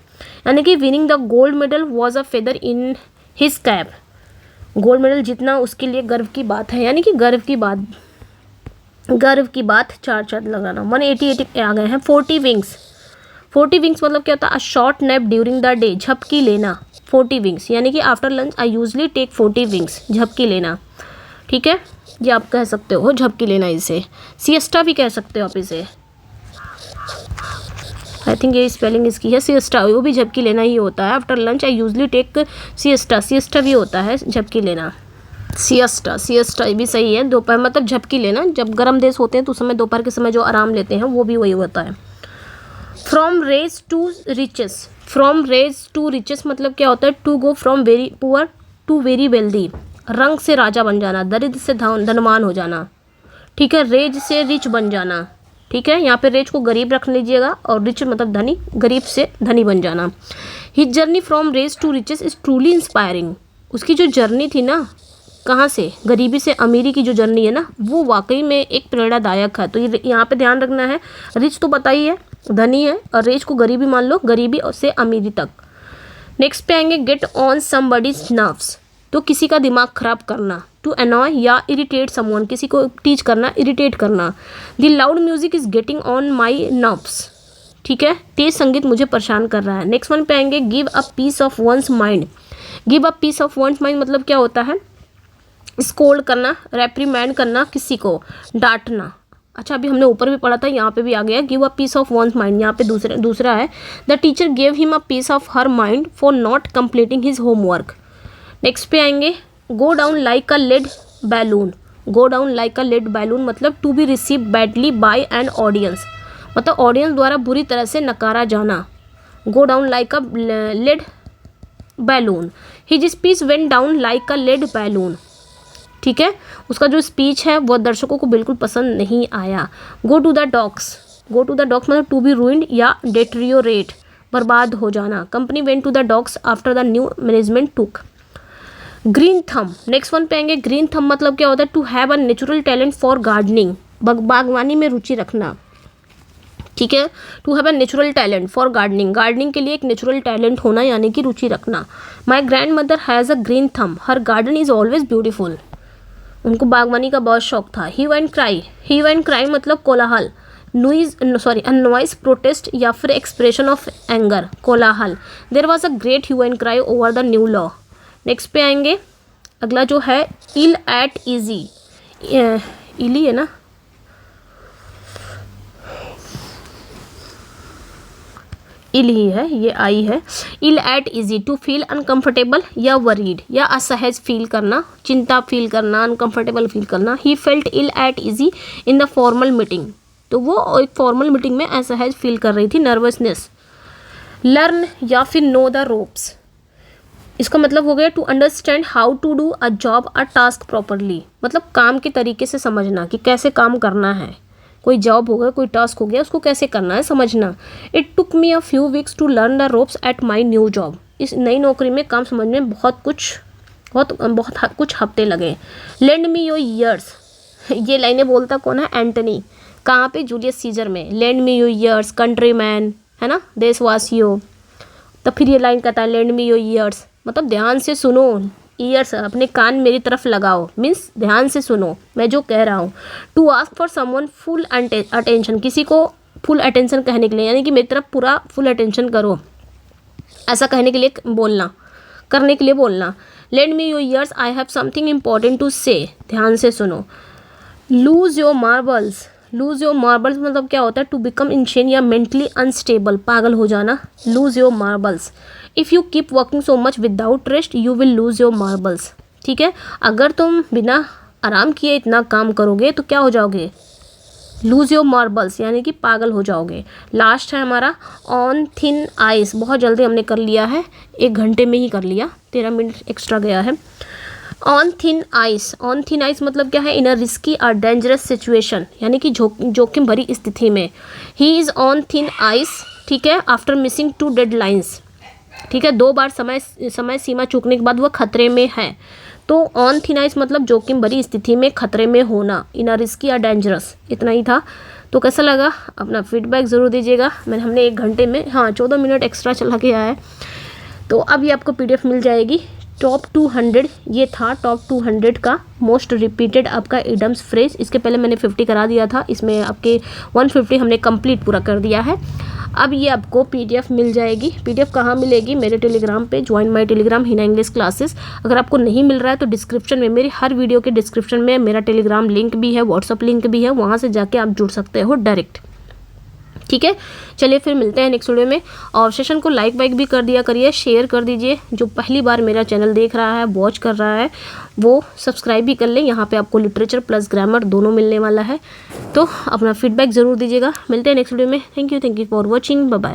[SPEAKER 1] यानी कि winning the gold medal was a feather in his cap, gold medal जीतना उसके लिए गर्व की बात है, यानी कि गर्व की बात। गर्व की बात, चार चांद लगाना। 180 आ गए हैं। 40 विंग्स, 40 विंग्स मतलब क्या होता है? A short nap during the day, झपकी लेना। 40 विंग्स यानी कि after lunch I usually take 40 winks, झपकी लेना। ठीक है, ये आप कह सकते हो झपकी लेना इसे। सिएस्टा भी कह सकते हो आप इसे। आई थिंक ये स्पेलिंग इसकी है सिएस्टा, वो भी झपकी लेना ही होता है। After lunch I usually take siesta, siesta भी होता है झपकी लेना। सिएस्टा, सिएस्टा भी सही है, दोपहर मतलब झपकी लेना। जब गर्म देश होते हैं तो उस समय दोपहर के समय जो आराम लेते हैं वो भी वही होता है। From rags to riches, from rags to riches मतलब क्या होता है? To go from very poor to very wealthy, रंग से राजा बन जाना, दरिद्र से धनवान हो जाना। ठीक है, रेज से रिच बन जाना। ठीक है, यहाँ पे रेज को गरीब रख लीजिएगा और रिच मतलब धनी, गरीब से धनी बन जाना। His journey from rags to riches is truly inspiring, उसकी जो जर्नी थी ना, कहाँ से गरीबी से अमीरी की जो जर्नी है ना, वो वाकई में एक प्रेरणादायक है। तो ये यहाँ पे ध्यान रखना है, रिच तो पता ही है, धनी है, और रेज को गरीबी मान लो, गरीबी से अमीरी तक। नेक्स्ट पे आएंगे गेट ऑन समबडीज नर्व्स, तो किसी का दिमाग खराब करना। टू अनॉय या इरिटेट समवन, किसी को टीच करना, इरिटेट करना। The loud music is getting on my nerves, ठीक है, तेज संगीत मुझे परेशान कर रहा है। नेक्स्ट वन पे आएंगे give a piece of one's mind, give a piece of one's mind मतलब क्या होता है? स्कोल्ड करना, रेप्रीमैंड करना, किसी को डांटना। अच्छा, अभी हमने ऊपर भी पढ़ा था, यहाँ पे भी आ गया give a piece of one's mind, यहाँ पे दूसरा है the teacher gave him a piece of her mind for not completing his homework. Next पे आएंगे go down like a lead balloon, go down like a lead balloon मतलब to be receive badly by an audience, मतलब ऑडियंस द्वारा बुरी तरह से नकारा जाना। Go down like a lead balloon, his speech went down like a lead balloon. ठीक है, उसका जो स्पीच है वो दर्शकों को बिल्कुल पसंद नहीं आया। Go to the docks, go to the docks मतलब टू बी रूइंड या डेट्रियोरेट, बर्बाद हो जाना। Company went to the docks after the new management took. Green thumb, next one पे आएंगे ग्रीन थम मतलब क्या होता है? To have a natural talent for gardening, बागवानी में रुचि रखना। ठीक है, to have a natural talent for gardening, gardening के लिए एक नेचुरल टैलेंट होना यानी कि रुचि रखना। My grandmother has a green thumb, her garden is always beautiful, उनको बागवानी का बहुत शौक था। Hue and cry, hue and cry मतलब कोलाहल, नॉइज प्रोटेस्ट या फिर एक्सप्रेशन ऑफ एंगर, कोलाहल। There was a great hue and cry over the new law. Next पे आएंगे अगला जो है इल एट ईजी, इली है ना, इल ही है, ये आई है। Ill at ease to feel uncomfortable या वरीड, या असहज फील करना, चिंता फील करना, अनकंफर्टेबल फील करना। He felt ill at ease in the formal meeting, तो वो एक फॉर्मल मीटिंग में असहज फील कर रही थी, नर्वसनेस। लर्न या फिर नो द रोप्स, इसका मतलब हो गया to understand how to do a job a task properly, मतलब काम के तरीके से समझना कि कैसे काम करना है। कोई जॉब हो गया, कोई टास्क हो गया, उसको कैसे करना है समझना। It took me a few weeks to learn the ropes at my new job, इस नई नौकरी में काम समझने में बहुत कुछ हफ्ते लगे। लेंड मी योर ईयर्स, ये लाइनें बोलता कौन है? एंटनी। कहाँ पे? जूलियस सीजर में। Land me your years, country man है ना, देशवासियों। तो फिर ये लाइन कहता है लेंड मी योर ईयर्स मतलब ध्यान से सुनो, ईयर्स अपने कान मेरी तरफ लगाओ, मीन्स ध्यान से सुनो मैं जो कह रहा हूँ। To ask for someone full attention, किसी को फुल अटेंशन कहने के लिए, यानी कि मेरी तरफ पूरा फुल अटेंशन करो, ऐसा कहने के लिए बोलना, करने के लिए बोलना। Lend me your ears, I have something important to say, ध्यान से सुनो। Lose your marbles, lose your marbles मतलब क्या होता है? टू बिकम इनसेन या मेंटली अनस्टेबल, पागल हो जाना। Lose your marbles, if you keep working so much without rest you will lose your marbles. ठीक है, अगर तुम बिना आराम किए इतना काम करोगे तो क्या हो जाओगे? लूज योर मार्बल्स यानी कि पागल हो जाओगे। लास्ट है हमारा ऑन थिन आइस, बहुत जल्दी हमने कर लिया है, 1 घंटे में ही कर लिया, 13 मिनट एक्स्ट्रा गया है। On thin ice, on thin ice मतलब क्या है? इन अ रिस्की और डेंजरस सिचुएशन, यानी कि जोखिम भरी स्थिति में। He is on thin ice, ठीक है, आफ्टर मिसिंग 2 डेडलाइंस, ठीक है, 2 बार समय सीमा चूकने के बाद वह खतरे में है। तो ऑन थिन आइस मतलब जोखिम भरी स्थिति में, खतरे में होना, इन अ रिस्की या डेंजरस। इतना ही था। तो कैसा लगा? अपना फीडबैक ज़रूर दीजिएगा। हमने 1 घंटे में 14 मिनट एक्स्ट्रा चला गया है। तो अब ये आपको PDF मिल जाएगी टॉप 200 ये था टॉप 200 का मोस्ट रिपीटेड आपका इडम्स फ्रेज। इसके पहले मैंने 50 करा दिया था, इसमें आपके 150 हमने कंप्लीट पूरा कर दिया है। अब ये आपको पीडीएफ मिल जाएगी। पीडीएफ कहाँ मिलेगी? मेरे टेलीग्राम पे, join my Telegram Hina English classes. अगर आपको नहीं मिल रहा है तो डिस्क्रिप्शन में, मेरी हर वीडियो के डिस्क्रिप्शन में मेरा टेलीग्राम लिंक भी है, व्हाट्सअप लिंक भी है, वहाँ से जाके आप जुड़ सकते हो डायरेक्ट। ठीक है, चलिए फिर मिलते हैं नेक्स्ट वीडियो में। और सेशन को लाइक वाइक भी कर दिया करिए, शेयर कर दीजिए। जो पहली बार मेरा चैनल देख रहा है, वॉच कर रहा है, वो सब्सक्राइब भी कर लें। यहाँ पे आपको लिटरेचर प्लस ग्रामर दोनों मिलने वाला है। तो अपना फीडबैक ज़रूर दीजिएगा। मिलते हैं नेक्स्ट वीडियो में। Thank you for watching. Bye bye.